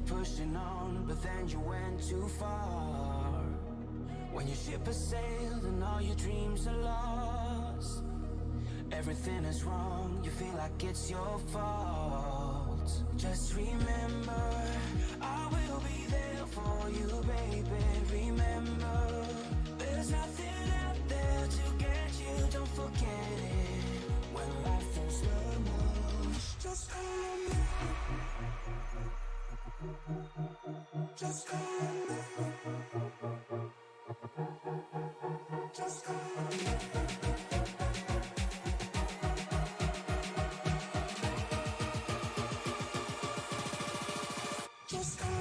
pushing on, but then you went too far. When your ship has sailed and all your dreams are lost, everything is wrong, you feel like it's your fault. Just remember, I will be there for you, baby. Remember, there's nothing out there to get you, don't forget it. When life throws lemons, just call me. Just call me. Just call me. Just call me.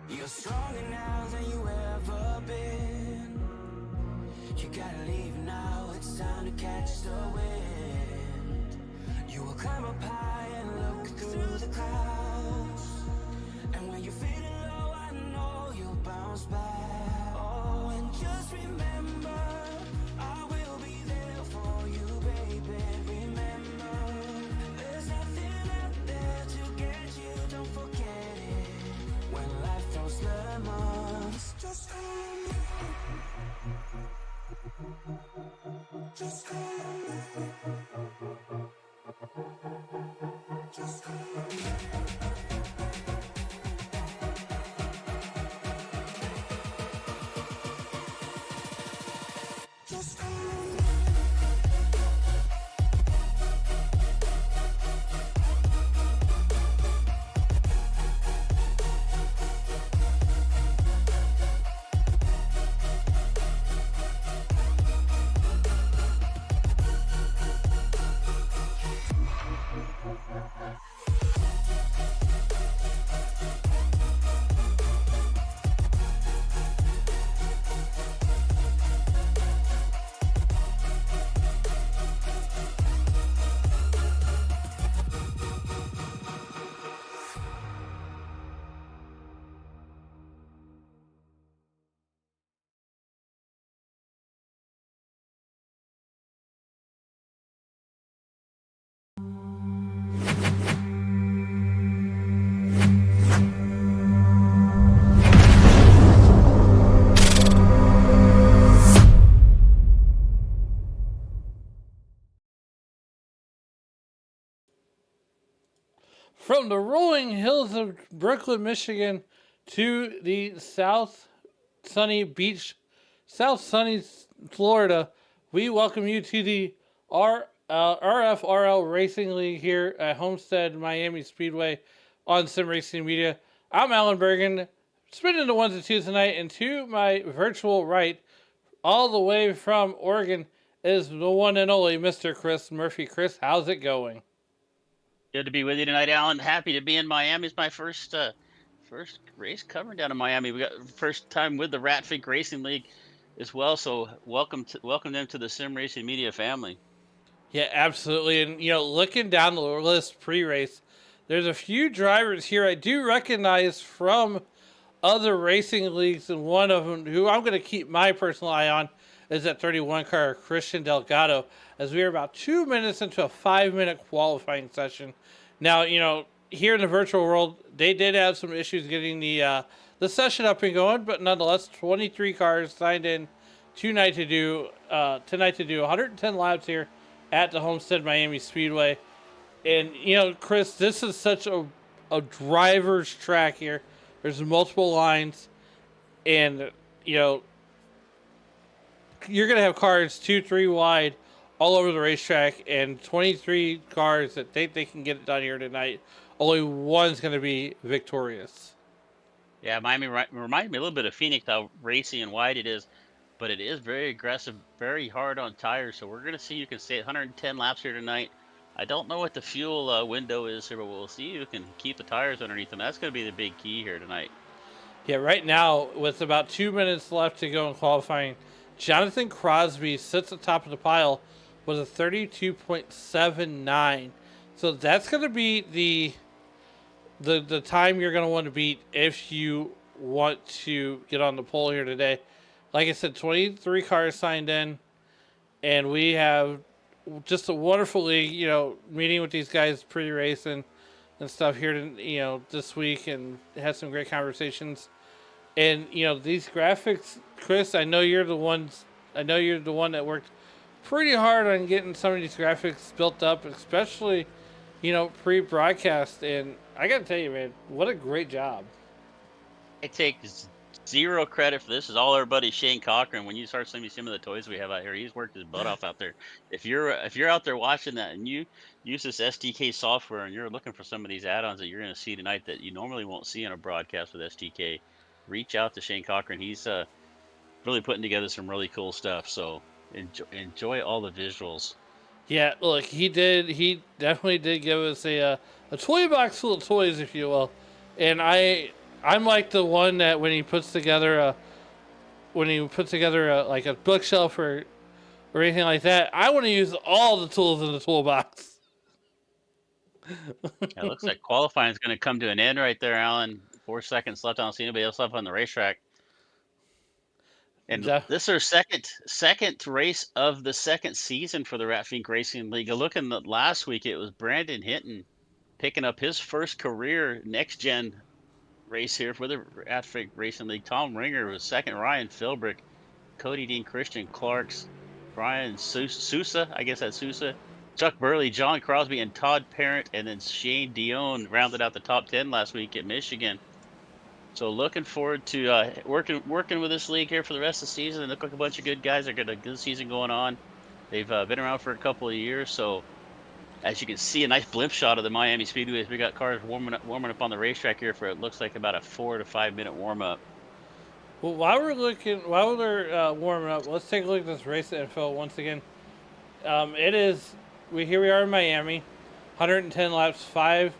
You're stronger now than you ever been. You gotta leave now, it's time to catch the wind. You will climb up high and look through the clouds, and when you're feeling low, I know you'll bounce back. Oh, and just remember, I will be there for you, baby. Remember, there's nothing out there to get you, don't forget it. When life throws lemons, just call me. Just call me. Just call me. Just call me. From the rolling hills of Brooklyn, Michigan to the South Sunny Florida, we welcome you to the RFRL Racing League here at Homestead, Miami Speedway on Sim Racing Media. I'm Alan Bergen, spinning the ones and twos tonight, and to my virtual right, all the way from Oregon, is the one and only Mr. Chris Murphy. Chris, how's it going? Good to be with you tonight, Alan. Happy to be in Miami. It's my first race covering down in Miami. We got first time with the Ratfink Racing League as well. So welcome them to the Sim Racing Media family. Yeah, absolutely. And looking down the list pre-race, there's a few drivers here I do recognize from other racing leagues, and one of them who I'm going to keep my personal eye on is that 31 car, Christian Delgado, as we are about 2 minutes into a 5-minute qualifying session. Now, here in the virtual world, they did have some issues getting the session up and going, but nonetheless, 23 cars signed in tonight to do 110 laps here at the Homestead Miami Speedway. And, Chris, this is such a driver's track here. There's multiple lines, and, you're going to have cars 2-3 wide all over the racetrack, and 23 cars that think they can get it done here tonight. Only one's going to be victorious. Yeah, Miami reminded me a little bit of Phoenix, how racy and wide it is. but it is very aggressive, very hard on tires. So we're going to see you can stay at 110 laps here tonight. I don't know what the fuel window is here, but we'll see you can keep the tires underneath them. That's going to be the big key here tonight. Yeah, right now, with about 2 minutes left to go in qualifying, Jonathan Crosby sits at the top of the pile with a 32.79. So that's going to be the time you're going to want to beat if you want to get on the pole here today. Like I said, 23 cars signed in, and we have just a wonderful league, meeting with these guys pre-racing and stuff here, this week, and had some great conversations. And, these graphics, Chris, I know you're the one that worked pretty hard on getting some of these graphics built up, especially, pre-broadcast. And I got to tell you, man, what a great job. I take zero credit for this. Is all our buddy Shane Cochran. When you start seeing some of the toys we have out here, he's worked his butt off out there. If you're out there watching that and you use this SDK software and you're looking for some of these add-ons that you're going to see tonight that you normally won't see on a broadcast with SDK, reach out to Shane Cochran. He's really putting together some really cool stuff. So enjoy all the visuals. Yeah, look, he definitely did give us a toy box full of toys, if you will, and I'm like the one that when he puts together like a bookshelf or anything like that, I want to use all the tools in the toolbox. It looks like qualifying is going to come to an end right there, Alan. 4 seconds left. I don't see anybody else left on the racetrack. And this is our second race of the second season for the Ratfink Racing League. Looking at last week, it was Brandon Hinton picking up his first career NextGen race here for the Ratfink Racing League. Tom Ringer was second. Ryan Philbrick, Cody Dean, Christian Clarks, Brian Sousa, I guess that's Sousa, Chuck Burley, John Crosby, and Todd Parent, and then Shane Dion rounded out the top 10 last week at Michigan. So looking forward to working with this league here for the rest of the season. They look like a bunch of good guys. They've got a good season going on. They've been around for a couple of years. So as you can see, a nice blimp shot of the Miami Speedways. We got cars warming up on the racetrack here for it looks like about a 4 to 5 minute warm up. Well, while they're warming up, let's take a look at this race info once again. Here we are in Miami, 110 laps, I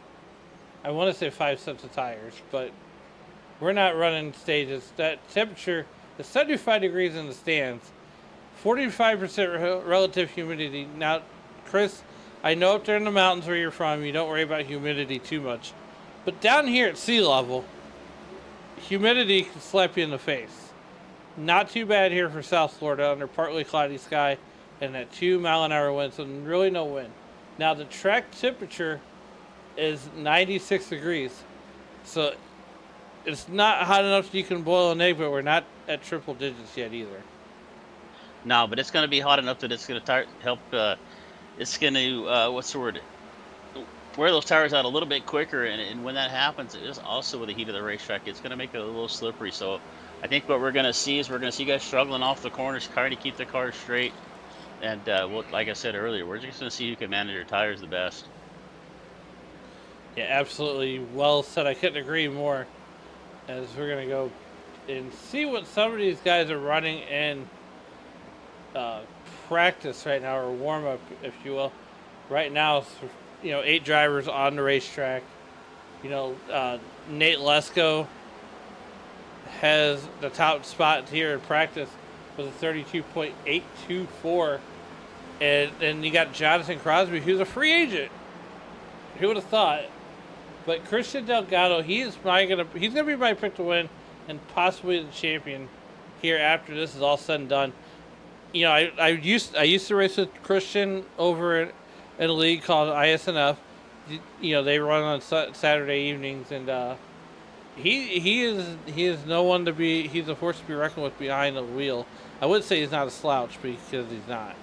want to say 5 sets of tires, but we're not running stages. That temperature is 75 degrees in the stands, 45% relative humidity. Now, Chris, I know up there in the mountains where you're from, you don't worry about humidity too much. But down here at sea level, humidity can slap you in the face. Not too bad here for South Florida under partly cloudy sky and that 2-mile-an-hour wind, so really no wind. Now, the track temperature is 96 degrees. So it's not hot enough so you can boil an egg, but we're not at triple digits yet either. No, but it's going to be hot enough that it's going to help. It's going to wear those tires out a little bit quicker, and when that happens, it is also with the heat of the racetrack. It's going to make it a little slippery. So I think what we're going to see is guys struggling off the corners, trying to keep the cars straight. And like I said earlier, we're just going to see who can manage their tires the best. Yeah, absolutely. Well said. I couldn't agree more. As we're going to go and see what some of these guys are running in practice right now, or warm-up, if you will. Right now, it's, 8 drivers on the racetrack. Nate Lesko has the top spot here in practice with a 32.824. And then you got Jonathan Crosby, who's a free agent. Who would have thought? But Christian Delgado, he's gonna be my pick to win and possibly the champion here after this is all said and done. I used to race with Christian over in a league called ISNF. They run on Saturday evenings, and he is no one to be. He's a force to be reckoned with behind the wheel. I would say he's not a slouch because he's not.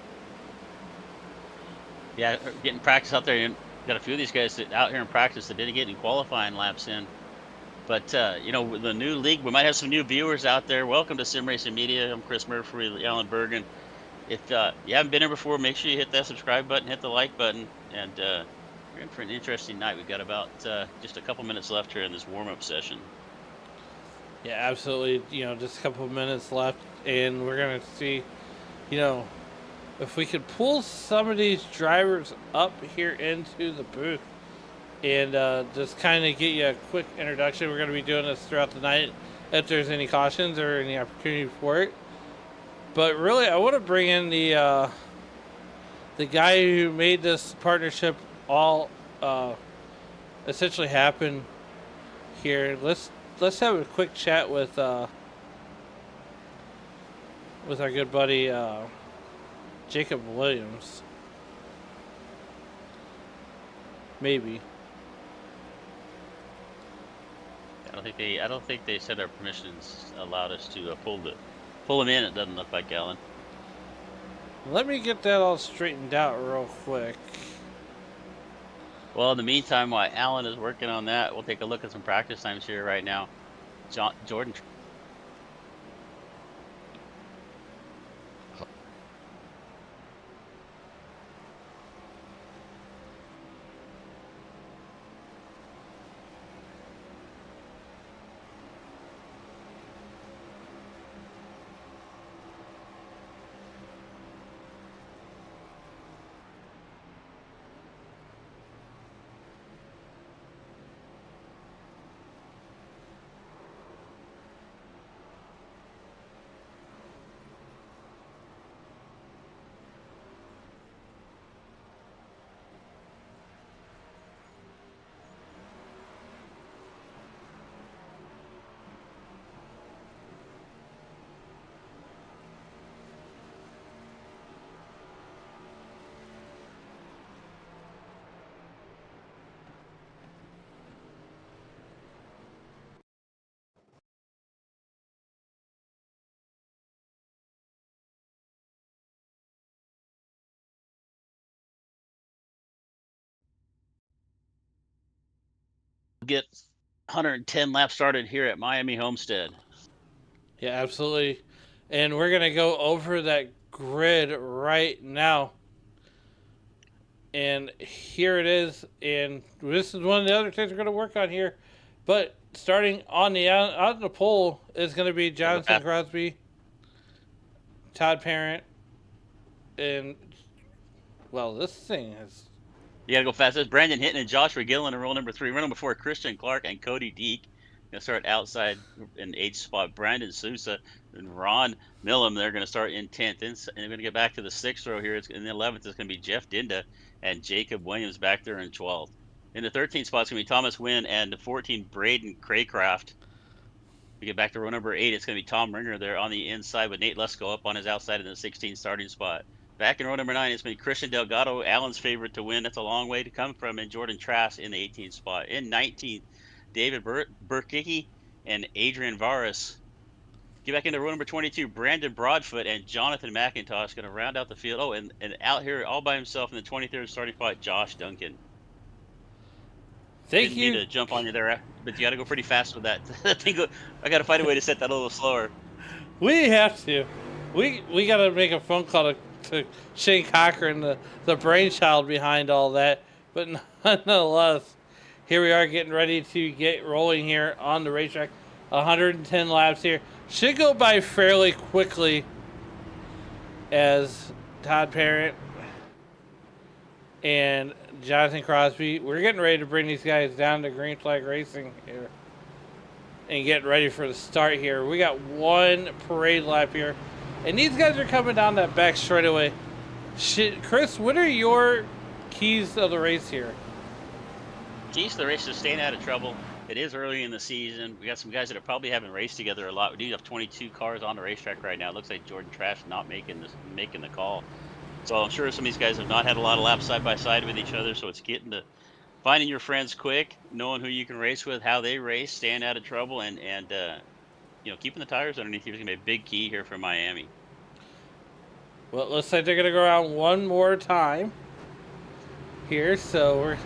Yeah, getting practice out there. Got a few of these guys out here in practice that didn't get any qualifying laps in. But, with the new league, we might have some new viewers out there. Welcome to Sim Racing Media. I'm Chris Murphy, Alan Bergen. If you haven't been here before, make sure you hit that subscribe button, hit the like button, and we're in for an interesting night. We've got about just a couple minutes left here in this warm-up session. Yeah, absolutely. You know, just a couple of minutes left, and we're gonna see, you know, if we could pull some of these drivers up here into the booth and just kind of get you a quick introduction. We're gonna be doing this throughout the night if there's any cautions or any opportunity for it. But really, I want to bring in the guy who made this partnership all essentially happen here. Let's have a quick chat with our good buddy Jacob Williams. Maybe. I don't think they said our permissions allowed us to pull them in. It doesn't look like, Alan. Let me get that all straightened out real quick. Well, in the meantime, while Alan is working on that, we'll take a look at some practice times here right now. Jordan. Get 110 laps started here at Miami Homestead. Yeah, absolutely. And we're going to go over that grid right now. And here it is. And this is one of the other things we're going to work on here. But starting on the out on the pole is going to be Jonathan Crosby, Todd Parent, and, well, this thing is... You got to go fast. There's Brandon Hinton and Joshua Gillen in roll number 3. Running before Christian Clark and Cody Deek. Going to start outside in 8th spot. Brandon Sousa and Ron Millam, they're going to start in 10th. And they're going to get back to the 6th row here. In the 11th, it's going to be Jeff Dinda and Jacob Williams back there in 12th. In the 13th spot, it's going to be Thomas Wynn and the 14, Braden Craycraft. We get back to row number 8, it's going to be Tom Ringer there on the inside with Nate Lesko up on his outside in the 16th starting spot. Back in row number 9, it's going to be Christian Delgado, Allen's favorite to win. That's a long way to come from. And Jordan Trask in the 18th spot. In 19th, David Burkicki and Adrian Varas. Get back into row number 22, Brandon Broadfoot and Jonathan McIntosh going to round out the field. Oh, and out here all by himself in the 23rd starting spot, Josh Duncan. Thank Didn't you. mean to jump on you there, but you got to go pretty fast with that. I got to find a way to set that a little slower. We have to. We got to make a phone call to Shane Cochran, the brainchild behind all that. But nonetheless, here we are getting ready to get rolling here on the racetrack. 110 laps here. Should go by fairly quickly as Todd Parent and Jonathan Crosby. We're getting ready to bring these guys down to Green Flag Racing here and get ready for the start here. We got one parade lap here. And these guys are coming down that back straightaway. Chris, what are your keys of the race here? Keys to the race is staying out of trouble. It is early in the season. We got some guys that are probably haven't raced together a lot. We do have 22 cars on the racetrack right now. It looks like Jordan Trask not making the call. So I'm sure some of these guys have not had a lot of laps side by side with each other. So it's getting to finding your friends quick, knowing who you can race with, how they race, staying out of trouble, and you know, keeping the tires underneath you is going to be a big key here for Miami. Well, it looks like they're going to go around one more time here. So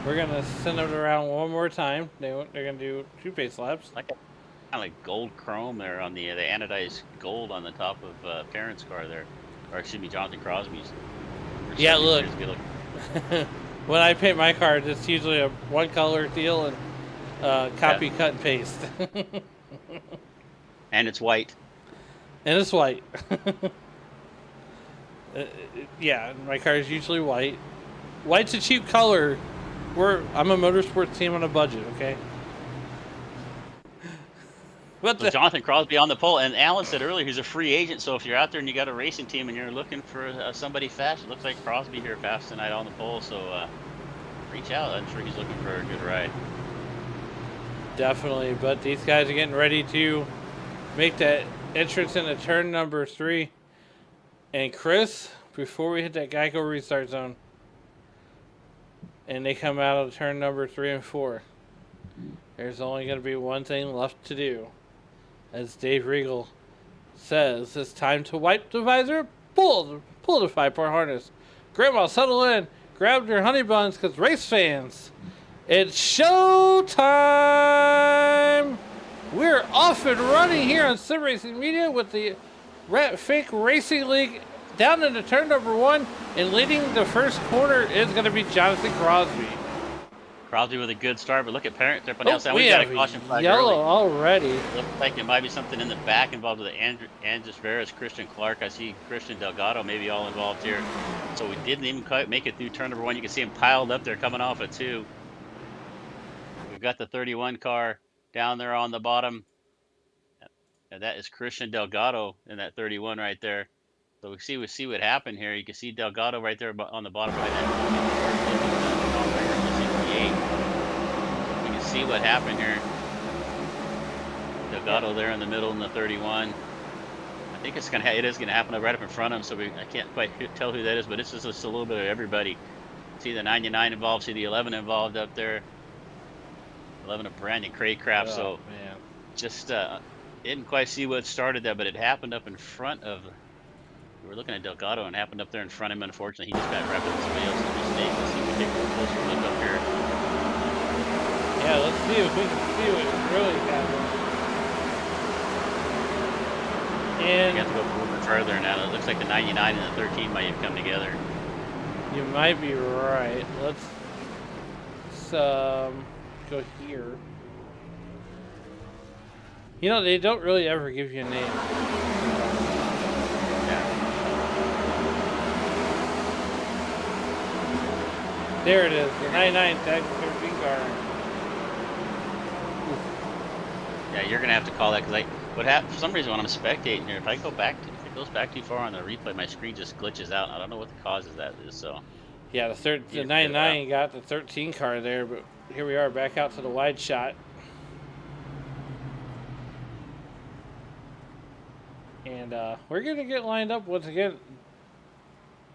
we're going to send them around one more time. They're going to do 2 pace laps. Kind of like gold chrome there on the anodized gold on the top of Parent's car there. Or excuse me, Jonathan Crosby's. Yeah, look. When I paint my car, it's usually a one color deal and copy, cut, and paste. And it's white. And it's white. Yeah, my car is usually white. White's a cheap color. I'm a motorsports team on a budget, okay? What So Jonathan Crosby on the pole, and Alan said earlier he's a free agent. So if you're out there and you got a racing team and you're looking for somebody fast, it looks like Crosby here fast tonight on the pole. So reach out. I'm sure he's looking for a good ride. Definitely, but these guys are getting ready to make that entrance into turn number 3. And Chris, before we hit that Geico restart zone, and they come out of turn number 3 and 4, there's only going to be one thing left to do. As Dave Regal says, it's time to wipe the visor, pull the 5-part harness. Grandma, settle in, grab your honey buns, because race fans, it's show time! We're off and running here on Sim Racing Media with the Ratfink Racing League down into turn number 1, and leading the first corner is going to be Jonathan Crosby. Crosby with a good start, but look at Parent there. But We got a have caution flag yellow early. already. Looks like it might be something in the back involved with Andres Veras, Christian Clark. I see Christian Delgado maybe all involved here. So we didn't even quite make it through turn number 1. You can see him piled up there coming off at 2. We've got the 31 car down there on the bottom. And that is Christian Delgado in that 31 right there. So we see what happened here. You can see Delgado right there on the bottom right hand. You can see what happened here. Delgado there in the middle in the 31. I think it is gonna happen right up in front of him. So I can't quite tell who that is, but it's just a little bit of everybody. See the 99 involved. See the 11 involved up there. 11 of Brandon Craycraft. So man, just didn't quite see what started that, but it happened up in front of. We were looking at Delgado and it happened up there in front of him. Unfortunately, he just got wrapped with somebody else's mistake. Let's see if we take a closer look up here. yeah, let's see if we can see what really happened. You And have to go a little bit further now. It looks like the 99 and the 13 might have come together. you might be right. Let's go here. You know, they don't really ever give you a name. There it is, the 99 tag 13 car. Yeah, you're gonna have to call that because for some reason when I'm spectating here, if it goes back too far on the replay, my screen just glitches out. I don't know what the cause of that is. So Yeah, the 99 got the 13 car there, but here we are back out to the wide shot. And we're going to get lined up once again.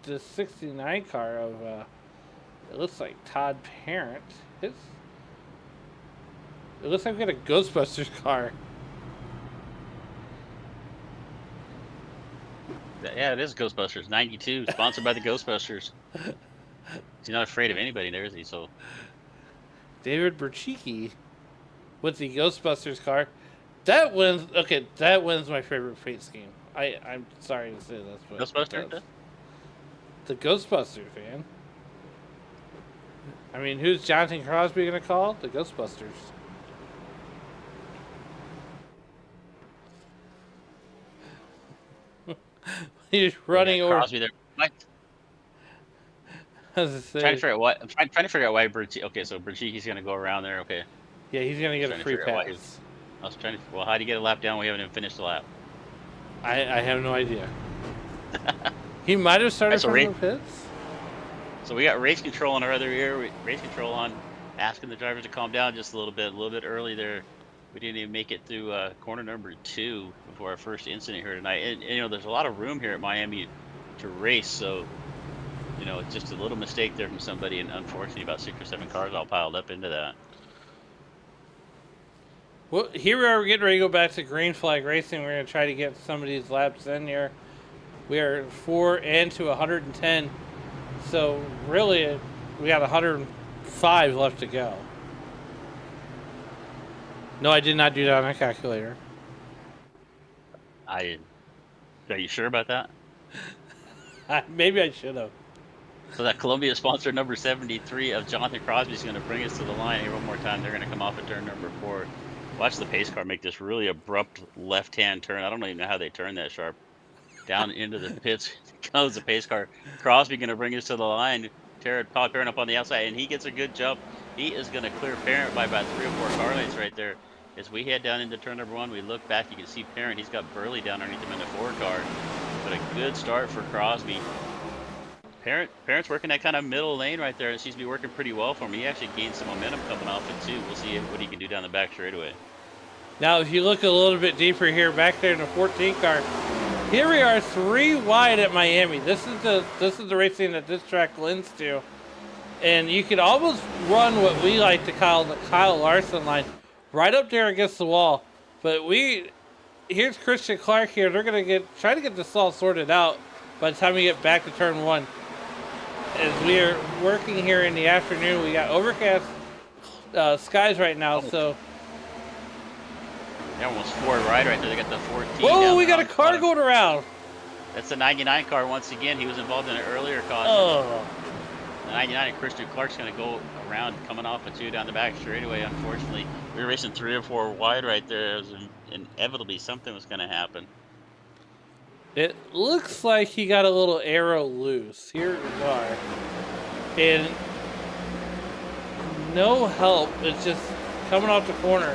The 69 car of, it looks like Todd Parent. It looks like we got a Ghostbusters car. yeah, it is Ghostbusters 92, sponsored by the Ghostbusters. He's not afraid of anybody there, is he? So David Berchicki with the Ghostbusters car. That wins. Okay, that wins my favorite Fate scheme. I'm sorry to say this, but Ghostbusters. the Ghostbusters, man. I mean, who's Jonathan Crosby gonna call? The Ghostbusters. He's running over. Crosby there. What? As I say, Trying to figure out what. I'm trying to figure out why Berchicki. Okay, so Berchicki's gonna go around there. Okay. yeah, he's gonna get a Trying to free figure out why pass. I was trying to. Well, how do you get a lap down? We haven't even finished the lap. I have no idea. He might have started Alright, so from the pits. So we got race control on our other ear. Race control on, asking the drivers to calm down just a little bit early there. We didn't even make it through corner number 2 before our first incident here tonight. And you know, there's a lot of room here at Miami to race. So, you know, it's just a little mistake there from somebody, and unfortunately, about 6 or 7 cars all piled up into that. Well, here we are getting ready to go back to green flag racing. We're going to try to get some of these laps in here. We are 4 and to 110. So really, we got 105 left to go. No, I did not do that on a calculator. Are you sure about that? Maybe I should have. So that Columbia sponsor number 73 of Jonathan Crosby is going to bring us to the line here one more time. They're going to come off at turn number 4. Watch the pace car make this really abrupt left-hand turn. I don't even know how they turn that sharp. Down into the pits goes the pace car. Crosby going to bring us to the line. Todd Parent up on the outside, and he gets a good jump. He is going to clear Parent by about 3 or 4 car lengths right there. As we head down into turn number 1, we look back, you can see Parent. He's got Burley down underneath him in the 4 car. But a good start for Crosby. Parent's working that kind of middle lane right there. It seems to be working pretty well for him. He actually gained some momentum coming off it too. We'll see what he can do down the back straightaway. Now, if you look a little bit deeper here, back there in the 14 car, here we are 3 wide at Miami. This is the racing that this track lends to, and you could almost run what we like to call the Kyle Larson line, right up there against the wall. But here's Christian Clark here. They're gonna try to get this all sorted out by the time we get back to turn 1. As we are working here in the afternoon, we got overcast skies right now, so. They're almost 4 right there. They got the 14. Whoa, we got a car going around. That's the 99 car once again. He was involved in an earlier caution. Oh. The 99 and Christian Clark's going to go around coming off a 2 down the back straightaway. Unfortunately, we were racing 3 or 4 wide right there. It was inevitably something was going to happen. It looks like he got a little arrow loose. Here we are. And no help. It's just coming off the corner.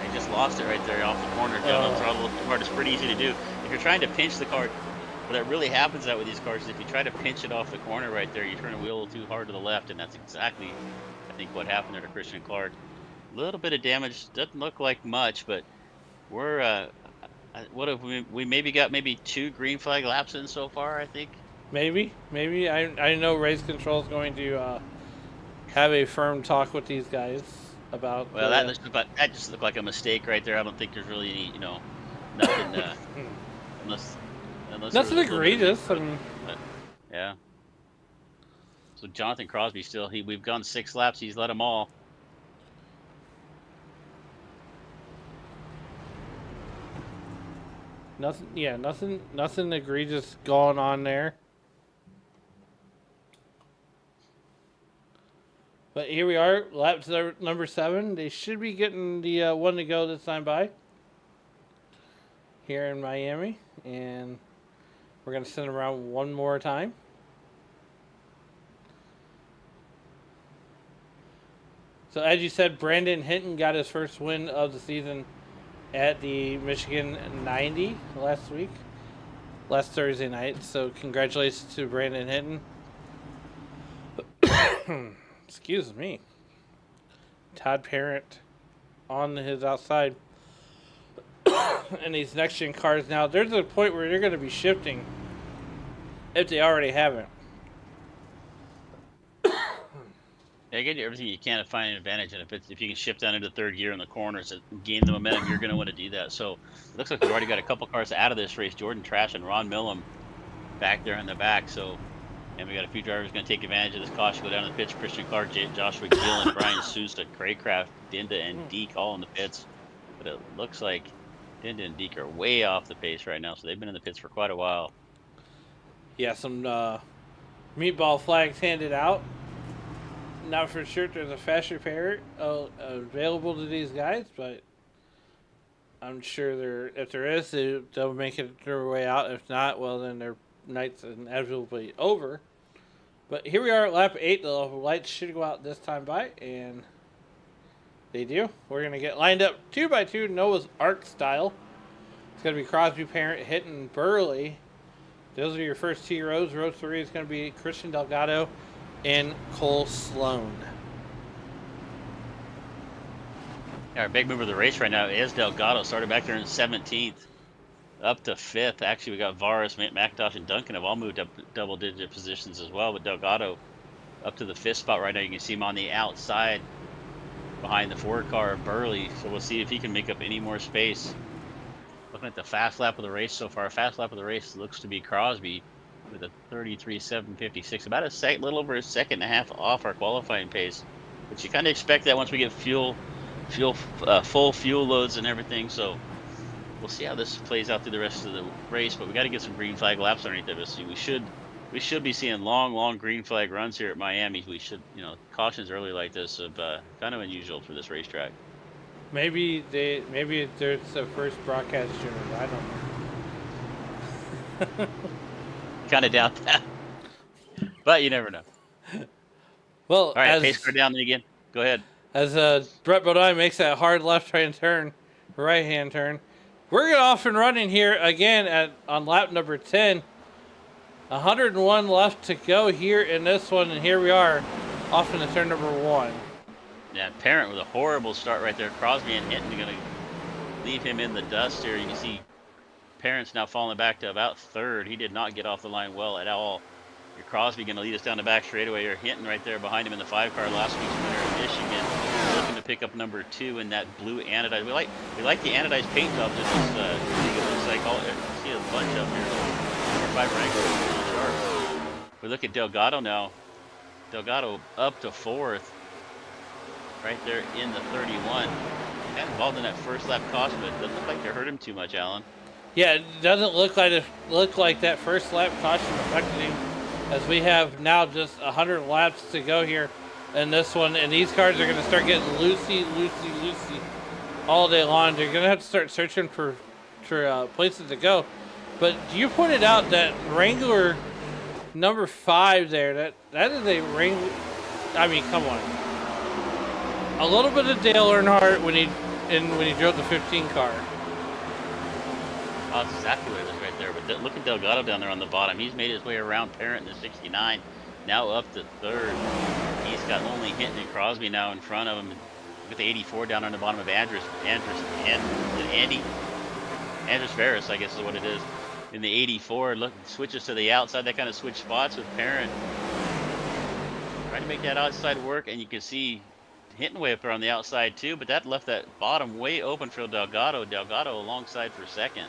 He just lost it right there off the corner. Down the throttle too hard. It's pretty easy to do. If you're trying to pinch the car, what really happens out with these cars is if you try to pinch it off the corner right there, you turn the wheel a little too hard to the left, and that's exactly, I think, what happened there to Christian Clark. A little bit of damage. Doesn't look like much, but we're what have we maybe got 2 green flag laps in so far, I think. Maybe. I know Race Control is going to have a firm talk with these guys about. Well, that just looked like a mistake right there. I don't think there's really any, nothing unless nothing egregious. I mean, yeah. So Jonathan Crosby still we've gone 6 laps. He's led them all. Nothing egregious going on there. But here we are, lap number 7. They should be getting the 1 to go this time by here in Miami, and we're going to send them around one more time. So as you said, Brandon Hinton got his first win of the season at the Michigan 90 last Thursday night. So congratulations to Brandon Hinton. Excuse me. Todd Parent on his outside. And these next-gen cars now, there's a point where they're going to be shifting if they already haven't. Yeah, get everything you can to find an advantage, and if you can shift down into 3rd gear in the corners and gain the momentum, you're going to want to do that. So it looks like we've already got a couple cars out of this race. Jordan Trash and Ron Millam back there in the back. So, and we got a few drivers going to take advantage of this caution, go down to the pits. Christian Clark, Joshua Gillen, Brian Sousa, Craycraft, Dinda, and Deke all in the pits. But it looks like Dinda and Deke are way off the pace right now, so they've been in the pits for quite a while. Yeah, some meatball flags handed out. Not for sure if there's a fast repair available to these guys, but I'm sure if there is, they'll make it their way out. If not, well, then their night's inevitably over. But here we are at lap 8. The lights should go out this time by, and they do. We're going to get lined up 2 by 2 Noah's Ark style. It's going to be Crosby, Parent, Hinton, Burley. Those are your first 2 rows. Row 3 is going to be Christian Delgado and Cole Sloan. Yeah, our big mover of the race right now is Delgado. Started back there in 17th, up to 5th. Actually, we got Varus, McIntosh, and Duncan have all moved up double-digit positions as well. But Delgado up to the 5th spot right now. You can see him on the outside behind the 4 car of Burley. So we'll see if he can make up any more space. Looking at the fast lap of the race so far, fast lap of the race looks to be Crosby with a 33.756, about a little over a second and a half off our qualifying pace. But you kind of expect that once we get full fuel loads and everything. So we'll see how this plays out through the rest of the race. But we got to get some green flag laps underneath of us. We should be seeing long green flag runs here at Miami. We should, cautions early like this are kind of unusual for this racetrack. Maybe there's the first broadcast junior. I don't know. Kind of doubt that, but you never know. Well, All right, pace car down again. Go ahead. As Brett Bodine makes that hard left-hand turn, right-hand turn, we're off and running here again on lap number 10. 101 left to go here in this one, and here we are off into turn number 1. Yeah, Parent with a horrible start right there. Crosby and Hinton are going to leave him in the dust here. You can see Parent's now falling back to about 3rd. He did not get off the line well at all. Your Crosby going to lead us down the back straightaway. You're Hinton right there behind him in the 5-car, last week's winner of Michigan, looking to pick up number 2 in that blue anodized. We like the anodized paint jobs in this league. It looks like you see a bunch up here. Number 5 ranks really sharp. We look at Delgado now. Delgado up to 4th, right there in the 31. Got involved in that first lap caution, but it doesn't look like they hurt him too much, Alan. Yeah, it doesn't look like that first lap caution affected him, as we have now just 100 laps to go here in this one, and these cars are going to start getting loosey all day long. They're going to have to start searching for places to go. But you pointed out that Wrangler number 5 there, that is a Wrangler. I mean, come on. A little bit of Dale Earnhardt when he drove the 15 car. Oh, that's exactly what it is right there. But look at Delgado down there on the bottom. He's made his way around Parent in the 69, now up to 3rd. He's got only Hinton and Crosby now in front of him. Look at the 84 down on the bottom of Andrus Veris, I guess is what it is. In the 84, look, switches to the outside. That kind of switch spots with Parent. Trying to make that outside work, and you can see Hinton way up there on the outside too, but that left that bottom way open for Delgado. Delgado alongside for 2nd.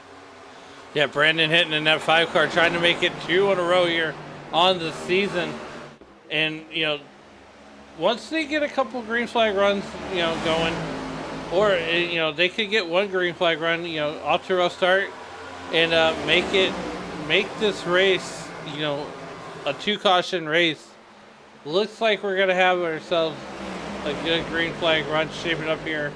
Yeah, Brandon Hinton in that 5 car trying to make it 2 in a row here on the season. And, once they get a couple green flag runs, going, or, they could get one green flag run, off to a rough start and make this race, a 2 caution race. Looks like we're going to have ourselves a good green flag run shaping up here,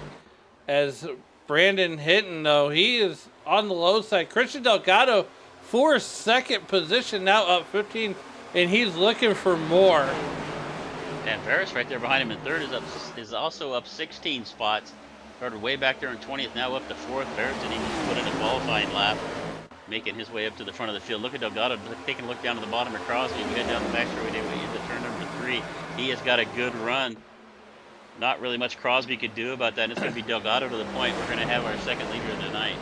as Brandon Hinton, though, he is on the low side. Christian Delgado for 2nd position, now up 15, and he's looking for more. And Veris right there behind him in 3rd is also up 16 spots. Started way back there in 20th, now up to 4th. Veris didn't even put in a qualifying lap, making his way up to the front of the field. Look at Delgado taking a look down to the bottom of Crosby. We head down the back straightaway into turn number 3. He has got a good run. Not really much Crosby could do about that. And it's going to be Delgado to the point we're going to have our 2nd leader of the night.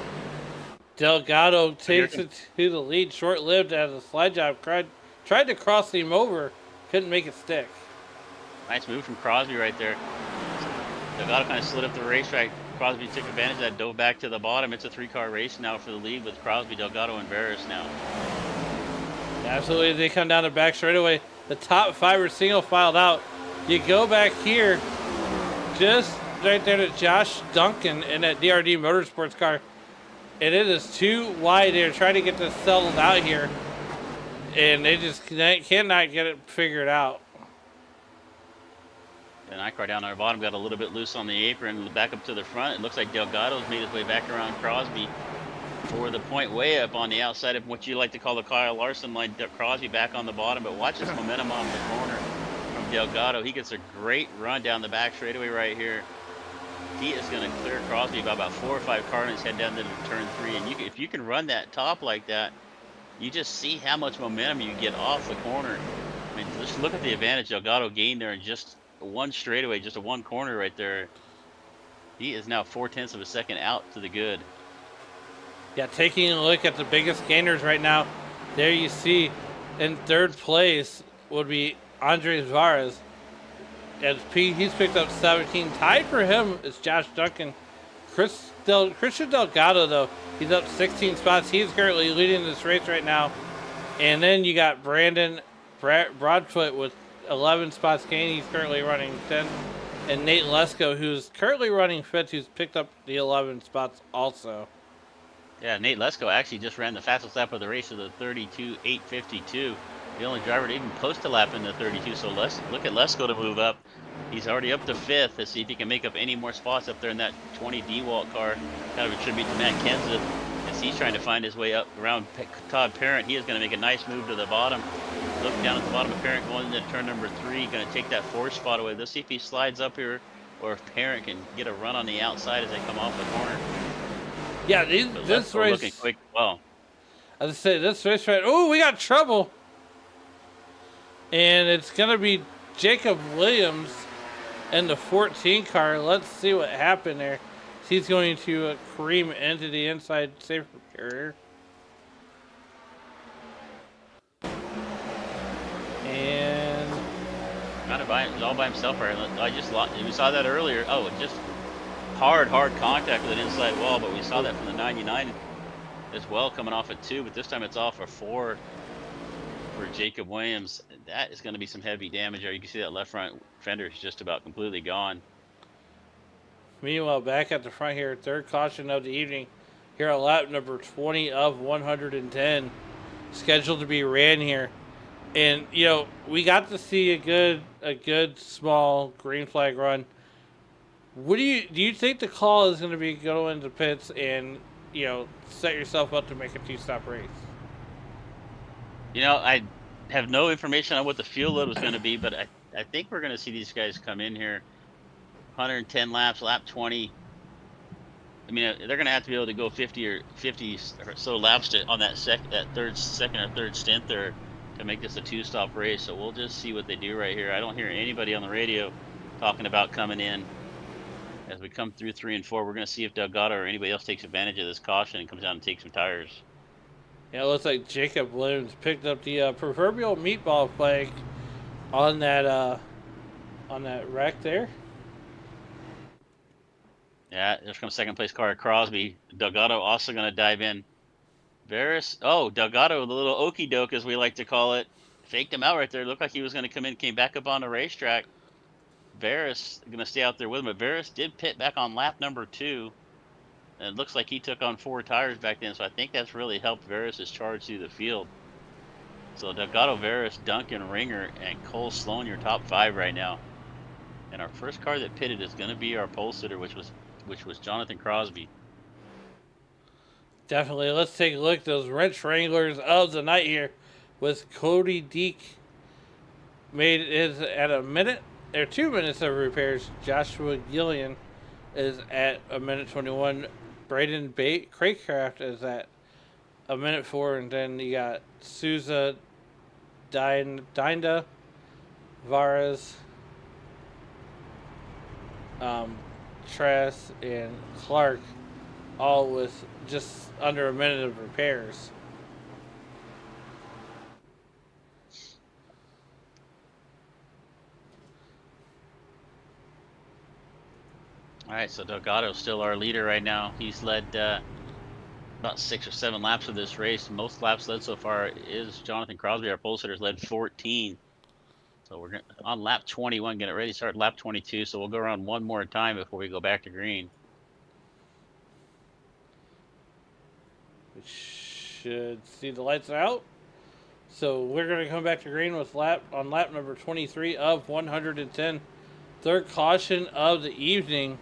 Delgado takes it to the lead, short-lived as a slide job. Tried to cross him over, couldn't make it stick. Nice move from Crosby right there. Delgado kind of slid up the racetrack. Crosby took advantage of that, dove back to the bottom. It's a 3-car race now for the lead with Crosby, Delgado, and Veris now. Absolutely, they come down the back straightaway. The top 5 are single filed out. You go back here, just right there to Josh Duncan in that DRD Motorsports car. And it is too wide. They're trying to get this settled out here, and they just cannot get it figured out. And I car down on our bottom got a little bit loose on the apron, back up to the front. It looks like Delgado's made his way back around Crosby for the point way up on the outside of what you like to call the Kyle Larson line. Crosby back on the bottom, but watch this momentum off the corner from Delgado. He gets a great run down the back straightaway right here. He is going to clear Crosby by about 4 or 5 car lengths, head down to turn 3. And if you can run that top like that, you just see how much momentum you get off the corner. I mean, just look at the advantage Delgado gained there in just one straightaway, just a 1 corner right there. He is now 0.4 of a second out to the good. Yeah, taking a look at the biggest gainers right now, there you see in 3rd place would be Andres Varas. As he's picked up 17. Tied for him is Josh Duncan. Christian Delgado, though, he's up 16 spots. He's currently leading this race right now. And then you got Brandon Broadfoot with 11 spots gained. He's currently running 10th. And Nate Lesko, who's currently running 5th, who's picked up the 11 spots also. Yeah, Nate Lesko actually just ran the fastest lap of the race of the 32.852. The only driver to even post a lap in the 32. So look at Lesko to move up. He's already up to 5th. Let's see if he can make up any more spots up there in that 20 DeWalt car. Kind of a tribute to Matt Kenseth as he's trying to find his way up around Todd Parent. He is going to make a nice move to the bottom. Look down at the bottom of Parent going into turn number 3. Going to take that 4th spot away. Let's see if he slides up here or if Parent can get a run on the outside as they come off the corner. Yeah, this race looking quick. Well, I was say this race right. Oh, we got trouble, and it's gonna be Jacob Williams in the 14 car. Let's see what happened there. He's going to cream into the inside safety carrier, and kind of all by himself right. I just we saw that earlier. Oh, just hard contact with an inside wall, but we saw that from the 99 as well, coming off at 2, but this time it's off a 4 for Jacob Williams. That is going to be some heavy damage there. You can see that left front fender is just about completely gone. Meanwhile, back at the front here, 3rd caution of the evening, here on lap number 20 of 110, scheduled to be ran here. And, you know, we got to see a good small green flag run. What do you think the call is going to be go into pits and, you know, set yourself up to make a 2-stop race? You know, I have no information on what the fuel load was going to be, but I think we're going to see these guys come in here 110 laps, lap 20. I mean, they're going to have to be able to go 50 or so laps on that second or third stint there to make this a 2-stop race. So we'll just see what they do right here. I don't hear anybody on the radio talking about coming in. As we come through 3 and 4, we're going to see if Delgado or anybody else takes advantage of this caution and comes out and takes some tires. Yeah, it looks like Jacob Williams picked up the proverbial meatball flag on that wreck there. Yeah, there's comes second place car, Crosby. Delgado also going to dive in. Varys, Delgado, the little okey doke as we like to call it, faked him out right there. Looked like he was going to come in, came back up on the racetrack. Varys going to stay out there with him, but Varys did pit back on lap number 2. And it looks like he took on 4 tires back then, so I think that's really helped Varys' charge through the field. So Delgado, Varys, Duncan, Ringer, and Cole Sloan, your top 5 right now. And our first car that pitted is going to be our pole sitter, which was Jonathan Crosby. Definitely. Let's take a look at those wrench wranglers of the night here with Cody Deek. Made is at a minute. There are 2 minutes of repairs. Joshua Gillian is at a minute 21. Braden Craycraft is at a minute 4. And then you got Souza, Dinda, Varas, Trask, and Clark, all with just under a minute of repairs. All right, so Delgado's still our leader right now. He's led about 6 or 7 laps of this race. Most laps led so far is Jonathan Crosby. Our pole sitter's led 14. So we're on lap 21, getting ready to start lap 22. So we'll go around one more time before we go back to green. We should see the lights out. So we're going to come back to green with lap number 23 of 110. 3rd caution of the evening.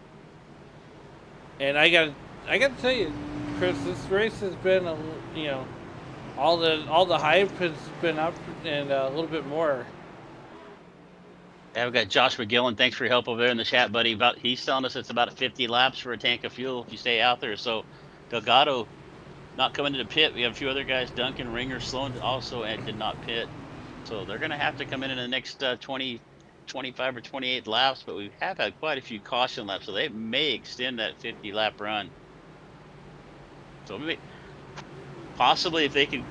And I got to tell you, Chris, this race has been all the hype has been up and a little bit more. Yeah, we've got Josh McGillen. Thanks for your help over there in the chat, buddy. He's telling us it's about 50 laps for a tank of fuel if you stay out there. So Delgado not coming to the pit. We have a few other guys, Duncan, Ringer, Sloan also did not pit. So they're going to have to come in the next 20, 25 or 28 laps, but we have had quite a few caution laps, so they may extend that 50-lap run. So maybe, possibly if they can,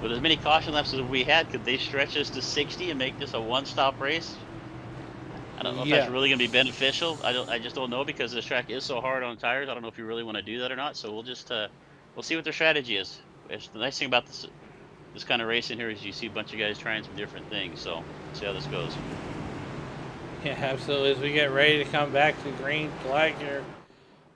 with as many caution laps as we had, could they stretch us to 60 and make this a one-stop race? I don't know if that's really going to be beneficial. I just don't know because this track is so hard on tires. I don't know if you really want to do that or not. So we'll just we'll see what their strategy is. It's the nice thing about this kind of racing here is you see a bunch of guys trying some different things. So we'll see how this goes. Yeah, absolutely. As we get ready to come back to green flag here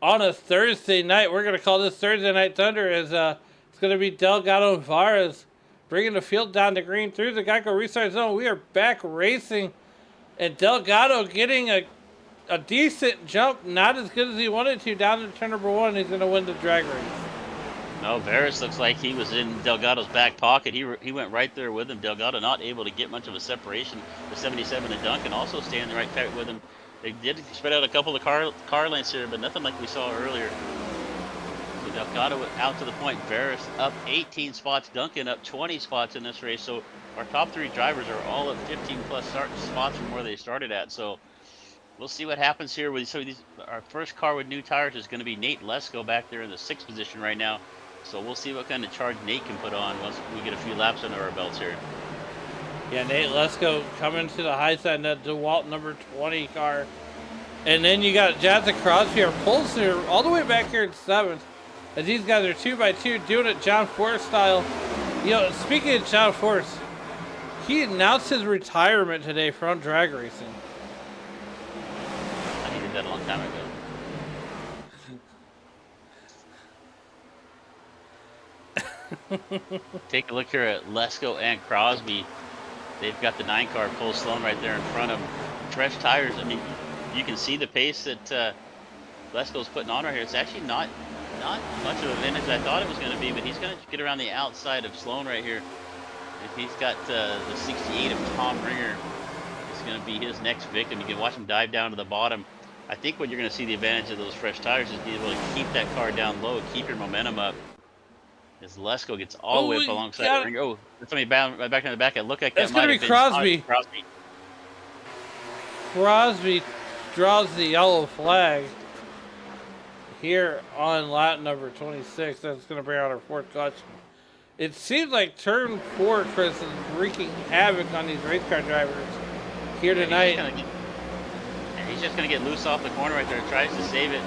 on a Thursday night, we're going to call this Thursday Night Thunder as it's going to be Delgado and Varas bringing the field down to green through the Geico restart zone. We are back racing And Delgado getting a decent jump, not as good as he wanted to, down to turn number 1. He's going to win the drag race. No, Varys looks like he was in Delgado's back pocket. He went right there with him. Delgado not able to get much of a separation. The 77 and Duncan also staying in the right pack with him. They did spread out a couple of car lengths here, but nothing like we saw earlier. So Delgado out to the point. Varys up 18 spots. Duncan up 20 spots in this race. So our top 3 drivers are all at 15 plus spots from where they started at. So we'll see what happens here. Our first car with new tires is going to be Nate Lesko back there in the 6th position right now. So we'll see what kind of charge Nate can put on once we get a few laps under our belts here. Yeah, Nate Lesko coming to the high side in that DeWalt number 20 car. And then you got Jazza Crosby, our pole sitter, all the way back here in 7th. As these guys are 2x2 doing it John Force style. You know, speaking of John Force, he announced his retirement today from drag racing. He did that a long time ago. Take a look here at Lesko and Crosby. They've got the 9 car Pole Sloan right there in front of them. Fresh tires. I mean, you can see the pace that Lesko's putting on right here. It's actually not much of a advantage I thought it was going to be, but he's going to get around the outside of Sloan right here. If he's got the 68 of Tom Ringer, it's going to be his next victim. You can watch him dive down to the bottom. I think what you're going to see the advantage of those fresh tires is be able to keep that car down low, keep your momentum up. As Lesko gets all the way up alongside the Ringer. Oh, there's somebody back in the back. It looked like that might have been Crosby. Crosby draws the yellow flag here on lap number 26. That's going to bring out our 4th caution. It seems like turn 4, Chris, is wreaking havoc on these race car drivers here tonight. He's just going to get loose off the corner right there and tries to save it.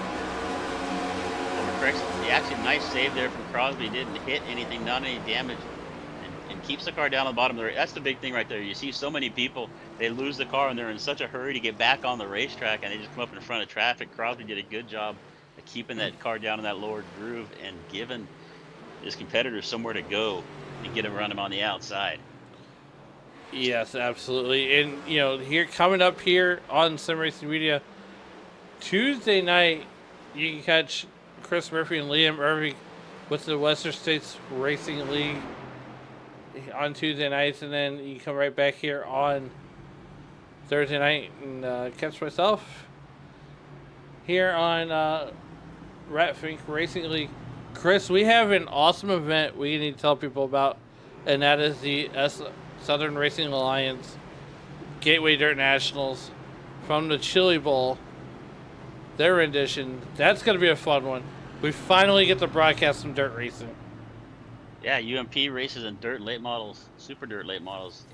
Actually, nice save there from Crosby. Didn't hit anything, not any damage, and keeps the car down on the bottom of the race. That's the big thing right there. You see so many people, they lose the car and they're in such a hurry to get back on the racetrack, and they just come up in front of traffic. Crosby did a good job of keeping that car down in that lower groove and giving his competitors somewhere to go and get him around him on the outside. Yes, absolutely. And, you know, here coming up here on Sim Racing Media, Tuesday night, you can catch Chris Murphy and Liam Irving with the Western States Racing League on Tuesday nights, and then you come right back here on Thursday night and catch myself here on Ratfink Racing League. Chris, we have an awesome event we need to tell people about, and that is the Southern Racing Alliance Gateway Dirt Nationals from the Chili Bowl. Their rendition. That's going to be a fun one. We finally get to broadcast some dirt racing. Yeah, UMP races and dirt late models, super dirt late models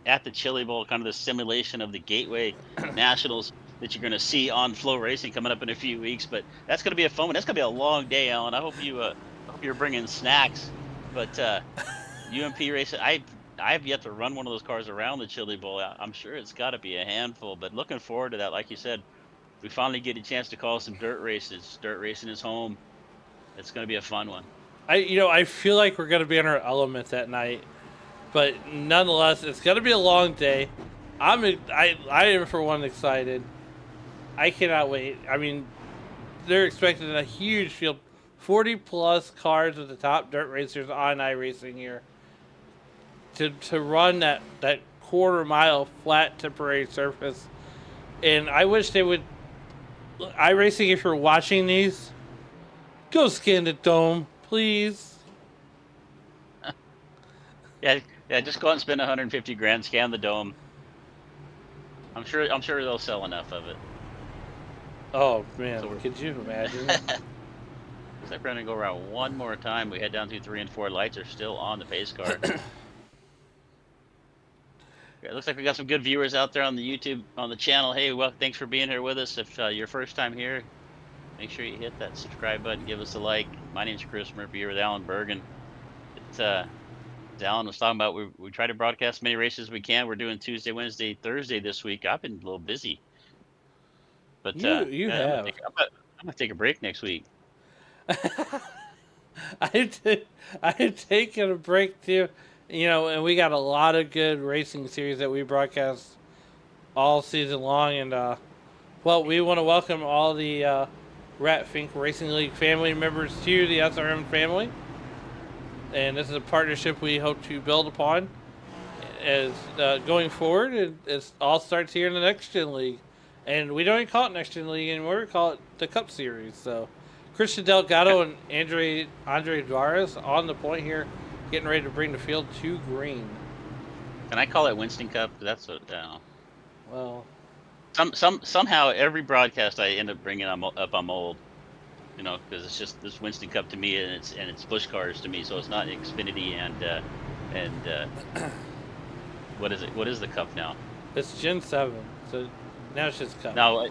at the Chili Bowl, kind of the simulation of the Gateway Nationals that you're going to see on Flow Racing coming up in a few weeks. But that's going to be a fun one. That's going to be a long day, Alan. I hope you're bringing snacks. But UMP racing, I have yet to run one of those cars around the Chili Bowl. I'm sure it's got to be a handful. But looking forward to that, like you said. We finally get a chance to call some dirt races. Dirt racing is home. It's going to be a fun one. I feel like we're going to be in our element that night, but nonetheless, it's going to be a long day. I am for one excited. I cannot wait. I mean, they're expecting a huge field, 40 plus cars with the top dirt racers on iRacing here to run that quarter mile flat temporary surface, and I wish they would. iRacing, if you're watching these, go scan the dome, please. Yeah, just go out and spend 150 grand, scan the dome. I'm sure they'll sell enough of it. Oh man, so could you imagine? Looks like we're gonna go around one more time. We head down to 3 and 4 lights are still on the pace car. It looks like we got some good viewers out there on the YouTube, on the channel. Hey, well, thanks for being here with us. If your first time here, make sure you hit that subscribe button, give us a like. My name's Chris Murphy here with Alan Bergen. As Alan was talking about, we try to broadcast as many races as we can. We're doing Tuesday, Wednesday, Thursday this week. I've been a little busy. But you have. I'm going to take a break next week. I've taken a break too. You know, and we got a lot of good racing series that we broadcast all season long. And well, we want to welcome all the Ratfink Racing League family members to the SRM family. And this is a partnership we hope to build upon as going forward. It all starts here in the NextGen League. And we don't even call it NextGen League anymore. We call it the Cup Series. So Christian Delgado and Andre Juarez on the point here, getting ready to bring the field to green. Can I call it Winston Cup? That's what. Well, somehow every broadcast I end up bringing up I'm old, you know, because it's just this Winston Cup to me, and it's Busch cars to me. So it's not Xfinity and what is it? What is the Cup now? it's Gen 7, so now it's just Cup. Now,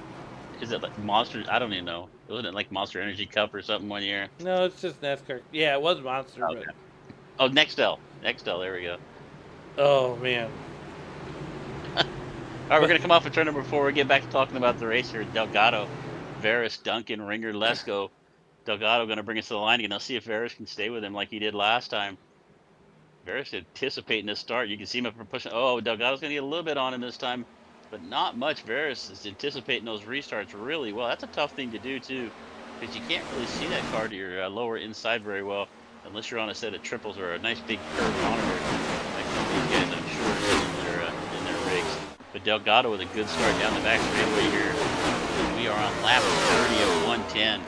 is it like Monster? I don't even know. Wasn't it like Monster Energy Cup or something one year? No, it's just NASCAR. Yeah, it was Monster. Okay. Oh, Nextel. There we go. Oh man. All right, we're going to come off of turn number 4. We get back to talking about the race here. Delgado, Varys, Duncan, Ringer, Lesko. Delgado going to bring us to the line again. I'll see if Varys can stay with him like he did last time. Varys anticipating this start. You can see him up for pushing. Oh, Delgado's going to get a little bit on him this time, but not much. Varys is anticipating those restarts really well. That's a tough thing to do, too, because you can't really see that car to your lower inside very well unless you're on a set of triples or a nice big curved monitor like some of these guys, I'm sure, in their rigs. But Delgado with a good start down the back straightaway here. We are on lap 30 of 110.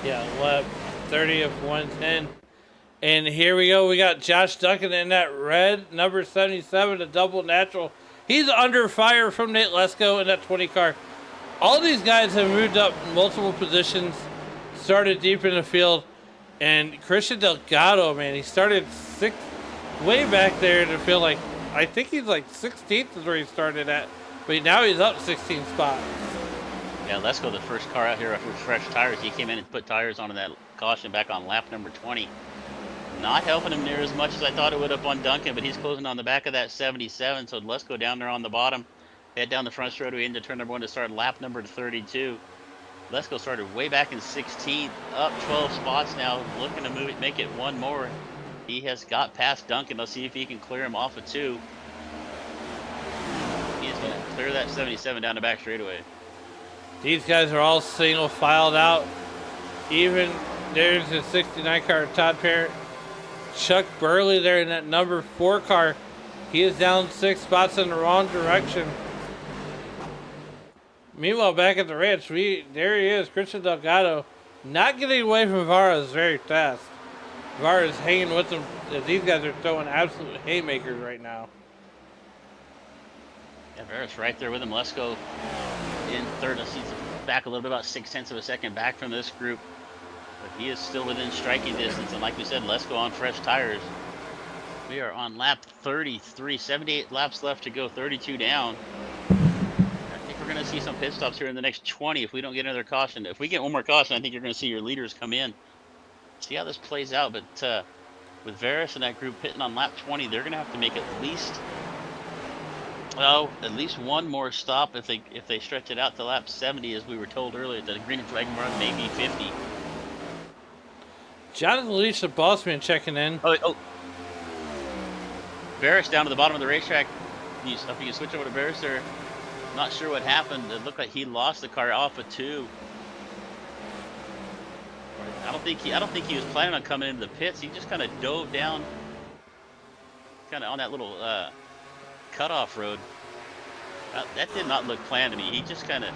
Yeah, lap 30 of 110. And here we go. We got Josh Duncan in that red, number 77, a double natural. He's under fire from Nate Lesko in that 20 car. All these guys have moved up multiple positions, started deep in the field. And Christian Delgado, man, he started way back there to feel like, I think he's like 16th is where he started at. But now he's up 16 spots. Yeah, Lesko, the first car out here with fresh tires. He came in and put tires onto that caution back on lap number 20. Not helping him near as much as I thought it would up on Duncan, but he's closing on the back of that 77. So Lesko down there on the bottom, head down the front straightaway into turn number 1 to start lap number 32. Lesko started way back in 16th, up 12 spots now, looking to make it one more. He has got past Duncan. Let's see if he can clear him off of 2. He's going to clear that 77 down the back straightaway. These guys are all single filed out. Even there's a 69 car, Todd Parrott. Chuck Burley there in that number 4 car. He is down 6 spots in the wrong direction. Meanwhile, back at the ranch, there he is, Christian Delgado, not getting away from Varys very fast. Varys hanging with him. These guys are throwing absolute haymakers right now. Yeah, Varys right there with him. Lesko in third. He's back a little bit, about 0.6 of a second back from this group. But he is still within striking distance. And like we said, Lesko on fresh tires. We are on lap 33, 78 laps left to go, 32 down. We're going to see some pit stops here in the next 20 if we don't get another caution. If we get one more caution, I think you're going to see your leaders come in. See how this plays out. But with Varys and that group pitting on lap 20, they're going to have to make at least one more stop if they stretch it out to lap 70, as we were told earlier. The green flag run may be 50. Jonathan Leach, the boss man, checking in. Oh. Varys down to the bottom of the racetrack. If you can switch over to Varys there. Not sure what happened. It looked like he lost the car off of 2. I don't think he was planning on coming into the pits. He just kind of dove down, kind of on that little cutoff road. That did not look planned to me. He just kind of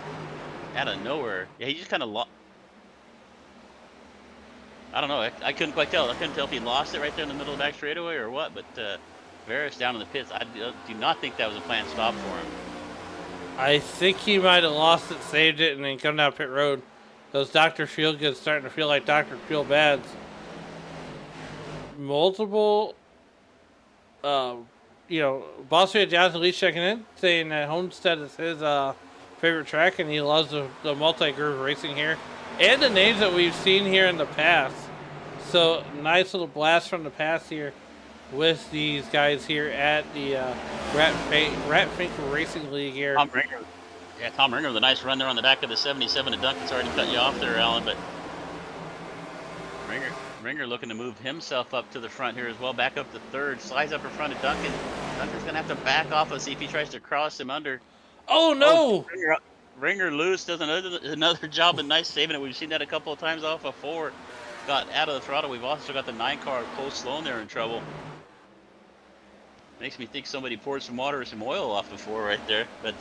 out of nowhere. Yeah, he just kind of lost. I don't know. I couldn't quite tell. I couldn't tell if he lost it right there in the middle of the back straightaway or what. But Varys down in the pits. I do not think that was a planned stop for him. I think he might have lost it, saved it, and then come down pit road. Those Dr. Feelgood's starting to feel like Dr. Feelbads. Multiple, Bossman Jonathan Lee checking in, saying that Homestead is his favorite track, and he loves the multi-groove racing here. And the names that we've seen here in the past. So, nice little blast from the past here with these guys here at the Ratfink Racing League here. Tom Ringer with a nice run there on the back of the 77. And Duncan's already cut you off there, Alan, but Ringer looking to move himself up to the front here as well, back up to third, slides up in front of Duncan. Duncan's gonna have to back off and see if he tries to cross him under. Oh no! Ringer loose does another job and nice saving it. We've seen that a couple of times off of 4. Got out of the throttle. We've also got the 9 car close Sloan there in trouble. Makes me think somebody poured some water or some oil off the 4 right there. But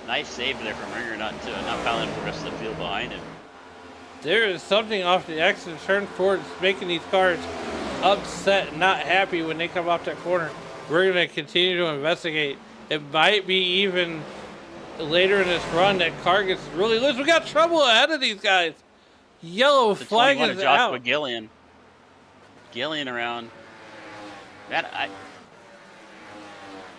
nice save there from Ringer, not piling up the rest of the field behind him. There is something off the exit turn forward that's making these cars upset and not happy when they come off that corner. We're going to continue to investigate. It might be even later in this run that car gets really loose. We got trouble ahead of these guys. Yellow flag is out. Gillian around. Man,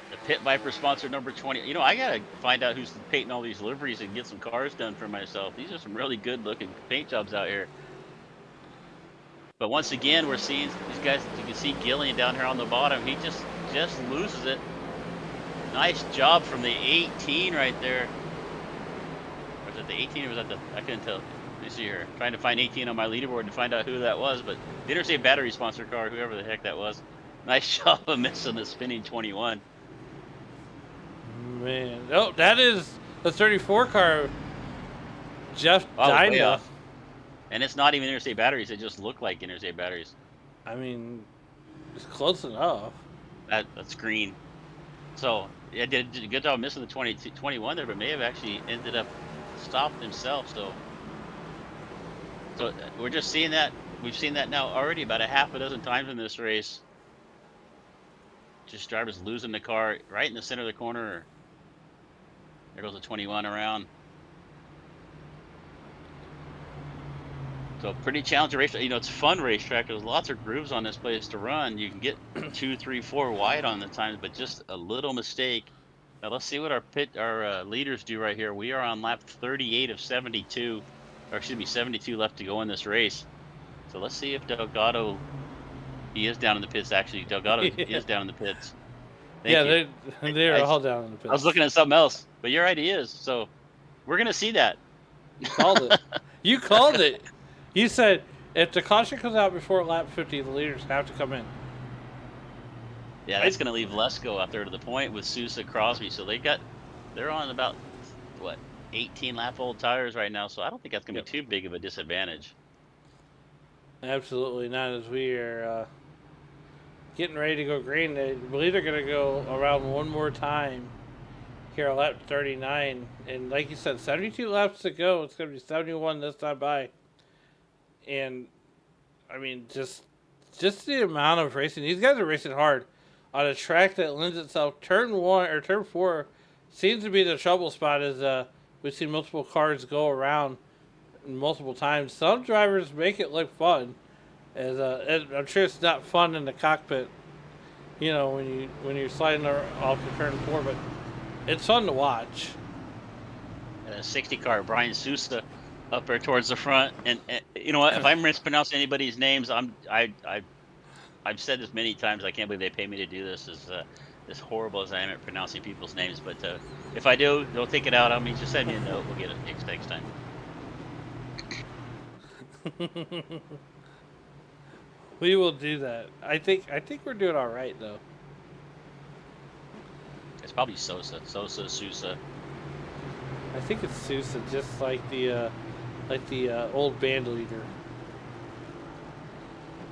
the Pit Viper sponsor number 20. You know, I gotta find out who's painting all these liveries and get some cars done for myself. These are some really good looking paint jobs out here. But once again, we're seeing these guys. You can see Gillian down here on the bottom. He just loses it. Nice job from the 18 right there. Or was it the 18 or was that the? I couldn't tell. Let me see here. Trying to find 18 on my leaderboard to find out who that was, but the Interstate Battery sponsor car, whoever the heck that was. Nice job of missing the spinning 21. Man, oh, that is the 34 car. Jeff Dyna. And it's not even Interstate Batteries. They just look like Interstate Batteries. I mean, it's close enough. That's green. So, yeah, did a good job missing the 21 there, but may have actually ended up stopped himself. So we're just seeing that. We've seen that now already about a half a dozen times in this race. Just drivers losing the car right in the center of the corner. There goes the 21 around. So pretty challenging racetrack. You know, it's a fun racetrack. There's lots of grooves on this place to run. You can get 2, 3, 4 wide on the times, but just a little mistake. Now let's see what our leaders do right here. We are on lap 38 of 72, or excuse me, 72 left to go in this race. So let's see if Delgado, he is down in the pits. Actually, Delgado is down in the pits. Thank you. They're all down in the pits. I was looking at something else, but you're right, he is. So we're gonna see that. You called it. You called it. You said if the caution comes out before lap 50, the leaders have to come in. Yeah, that's going to leave Lesko out there to the point with Sousa, Crosby. So they're on about, what, 18 lap old tires right now. So I don't think that's going to be too big of a disadvantage. Absolutely not, as we are getting ready to go green. I believe they're going to go around one more time here at lap 39. And like you said, 72 laps to go. It's going to be 71 this time by. And, I mean, just the amount of racing. These guys are racing hard on a track that lends itself. Turn 4 seems to be the trouble spot, as we've seen multiple cars go around multiple times. Some drivers make it look fun, as I'm sure it's not fun in the cockpit, you know, when you're sliding off the turn 4, but it's fun to watch. And a 60 car, Brian Sousa, up there towards the front, and you know what? If I'm mispronouncing anybody's names, I've said this many times. I can't believe they pay me to do this. As horrible as I am at pronouncing people's names, but if I do, don't take it out on me. Just send me a note. We'll get it fixed next time. We will do that. I think we're doing all right though. It's probably Sousa, Sousa. I think it's Sousa, just like the old band leader.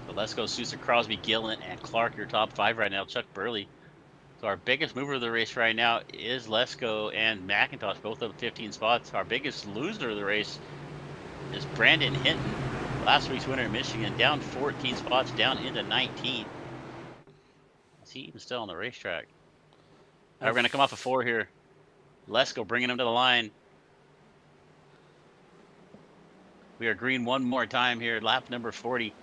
So let's go Sousa, Crosby, Gillen, and Clark, your top 5 right now. Chuck Burley. So our biggest mover of the race right now is Lesko and McIntosh, both up 15 spots. Our biggest loser of the race is Brandon Hinton, last week's winner in Michigan, down 14 spots, down into 19. Is he even still on the racetrack? All right, we're going to come off a 4 here. Lesko bringing him to the line. We are green one more time here, lap number 40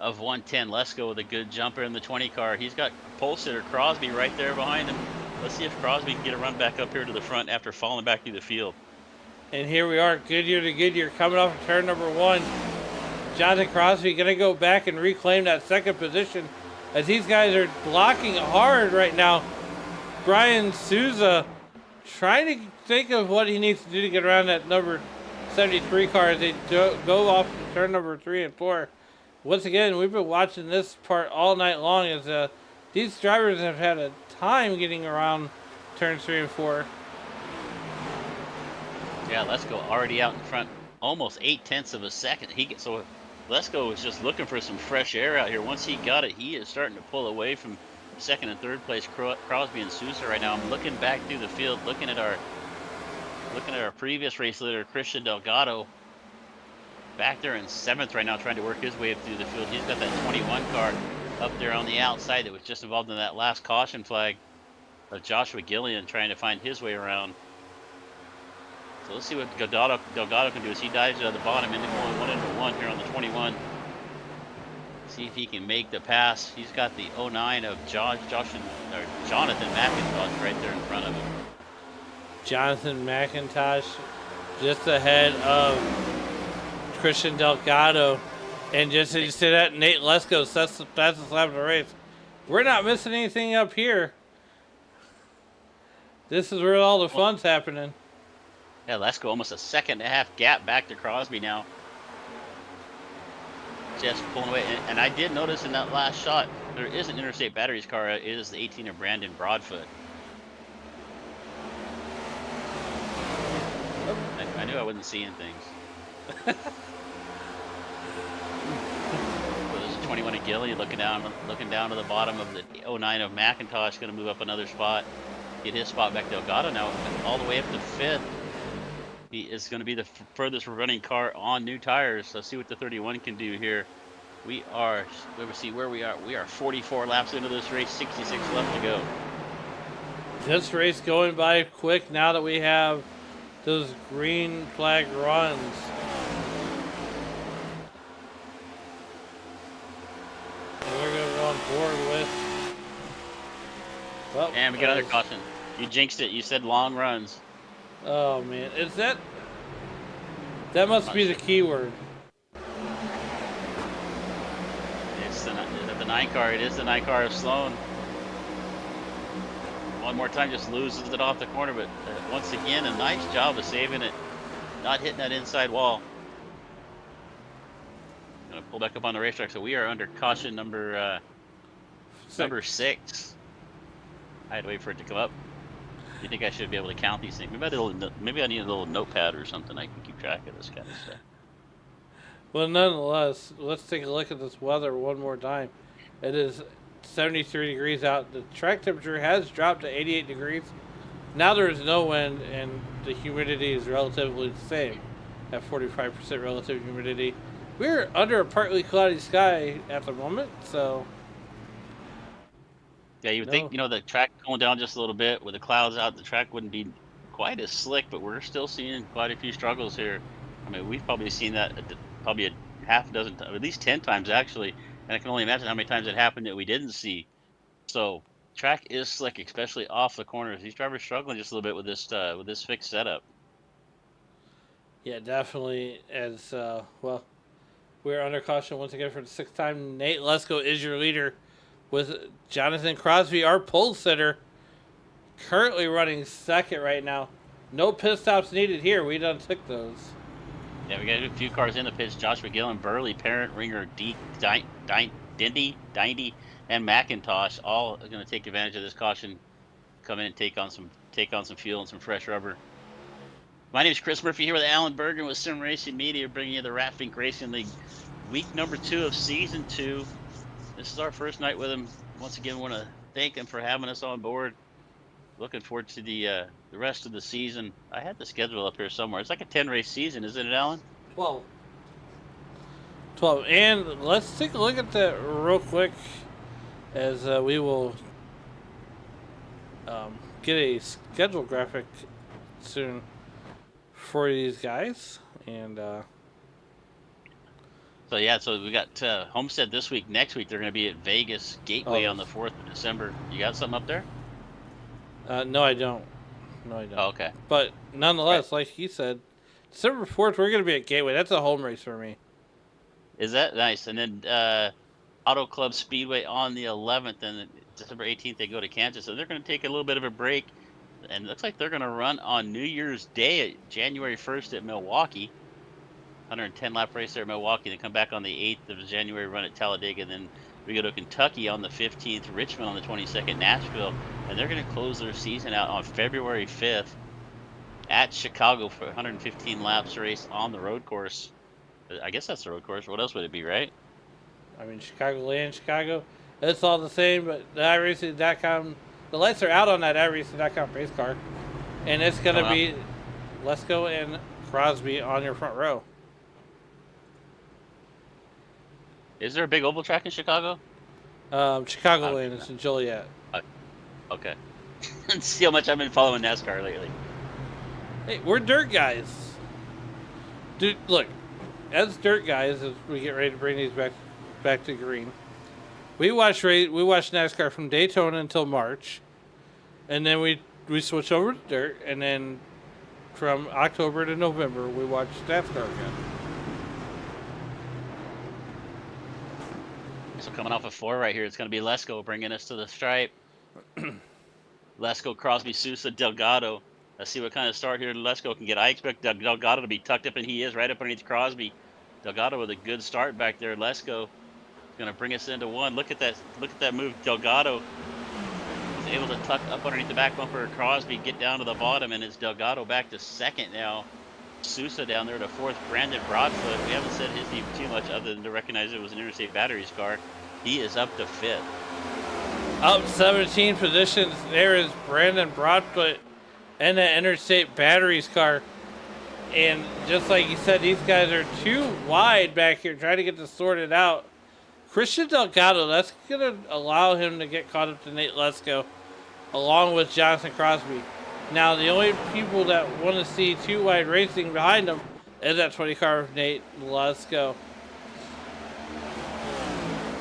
of 110. Lesko with a good jumper in the 20 car. He's got pole sitter Crosby right there behind him. Let's see if Crosby can get a run back up here to the front after falling back through the field. And here we are, Goodyear to Goodyear, coming off of turn number 1. Jonathan Crosby going to go back and reclaim that second position, as these guys are blocking hard right now. Brian Sousa trying to think of what he needs to do to get around that number 73 car as they go off to turn number 3 and 4. once again, we've been watching this part all night long as these drivers have had a time getting around turns 3 and 4. Yeah, Let's Go already out in front, almost 8/10 of a second. So Let's Go was just looking for some fresh air out here. Once he got it, he is starting to pull away from second and third place Crosby and Sousa right now. I'm looking back through the field, looking at our previous race leader, Christian Delgado, back there in 7th right now, trying to work his way up through the field. He's got that 21 car up there on the outside that was just involved in that last caution flag of Joshua Gillian, trying to find his way around. So let's see what Delgado can do as he dives out of the bottom into going 1 into 1 here on the 21. See if he can make the pass. He's got the 09 of Jonathan McIntosh right there in front of him. Jonathan McIntosh just ahead of Christian Delgado. And just as you say that, Nate Lesko sets the fastest lap of the race. We're not missing anything up here. This is where all the fun's happening. Yeah, Lesko almost a 1.5 gap back to Crosby now. Just pulling away. And I did notice in that last shot, there is an Interstate Batteries car. It is the 18 of Brandon Broadfoot. I knew I wasn't seeing things. So there's a 21 of Gilly looking down to the bottom of the 09 of McIntosh, going to move up another spot, get his spot back. Delgado now all the way up to 5th. He is going to be the furthest running car on new tires. Let's see what the 31 can do here. We are, let's see where we are. We are 44 laps into this race, 66 left to go. This race going by quick now that we have those green flag runs. And we're going to go on board with. Well, and we got another caution. You jinxed it. You said long runs. Oh man, is that? That must be the keyword. It's the 9 car. It is the 9 car of Sloan. One more time, just loses it off the corner, but once again, a nice job of saving it, not hitting that inside wall. Gonna pull back up on the racetrack, so we are under caution number 6. I had to wait for it to come up. You think I should be able to count these things? Maybe I need a little notepad or something. I can keep track of this kind of stuff. Well, nonetheless, let's take a look at this weather one more time. It is 73 degrees out. The track temperature has dropped to 88 degrees. Now there is no wind, and the humidity is relatively the same at 45% relative humidity. We're under a partly cloudy sky at the moment, so... Yeah, you would think, the track going down just a little bit with the clouds out, the track wouldn't be quite as slick, but we're still seeing quite a few struggles here. I mean, we've probably seen that probably a half dozen, at least 10 times actually, and I can only imagine how many times it happened that we didn't see. So, track is slick, especially off the corners. These drivers struggling just a little bit with this fixed setup. Yeah, definitely. As well, we're under caution once again for the 6th time. Nate Lesko is your leader, with Jonathan Crosby, our pole sitter, currently running 2nd right now. No pit stops needed here. We done took those. Yeah, we got a few cars in the pits. Joshua Gillen, Burley, Parent, Ringer, Dindy, and McIntosh all are going to take advantage of this caution, come in and take on some fuel and some fresh rubber. My name is Chris Murphy here with Alan Bergen with Sim Racing Media, bringing you the Ratfink Racing League, week number 2 of season 2. This is our first night with him. Once again, want to thank him for having us on board. Looking forward to the rest of the season. I had the schedule up here somewhere. It's like a 10-race season, isn't it, Alan? 12. And let's take a look at that real quick as we will get a schedule graphic soon for these guys. And so we got Homestead this week. Next week they're going to be at Vegas Gateway on the 4th of December. You got something up there? No, I don't. Oh, okay. But nonetheless, like he said, December 4th, we're going to be at Gateway. That's a home race for me. Is that nice? And then Auto Club Speedway on the 11th, and December 18th they go to Kansas. So they're going to take a little bit of a break, and it looks like they're going to run on New Year's Day, January 1st at Milwaukee. 110 lap race there at Milwaukee, then come back on the 8th of January, run at Talladega, then we go to Kentucky on the 15th, Richmond on the 22nd, Nashville, and they're going to close their season out on February 5th at Chicago for 115 laps race on the road course. I guess that's the road course. What else would it be, right? I mean, Chicagoland, Chicago. It's all the same, but the iRacing.com, the lights are out on that iRacing.com race car. And it's going to be Lesko and Crosby on your front row. Is there a big oval track in Chicago? Chicagoland is in Joliet. Okay. See how much I've been following NASCAR lately. Hey, we're dirt guys. Dude, look, as dirt guys, as we get ready to bring these back to green, we watch NASCAR from Daytona until March, and then we switch over to dirt, and then from October to November we watch NASCAR again. So coming off of 4 right here, it's going to be Lesko bringing us to the stripe. Lesko, Crosby, Sousa, Delgado. Let's see what kind of start here Lesko can get. I expect Delgado to be tucked up, and he is right up underneath Crosby. Delgado with a good start back there. Lesko is going to bring us into 1. Look at that move. Delgado is able to tuck up underneath the back bumper of Crosby, get down to the bottom, and it's Delgado back to 2nd now. Sousa down there to 4th. Brandon Broadfoot, we haven't said his name too much other than to recognize it was an Interstate Batteries car. He is up to 5th. Up 17 positions, there is Brandon Broadfoot and that Interstate Batteries car. And just like you said, these guys are too wide back here trying to get this sorted out. Christian Delgado, that's going to allow him to get caught up to Nate Lesko along with Jonathan Crosby. Now, the only people that want to see too wide racing behind them is that 20 car of Nate Lesko.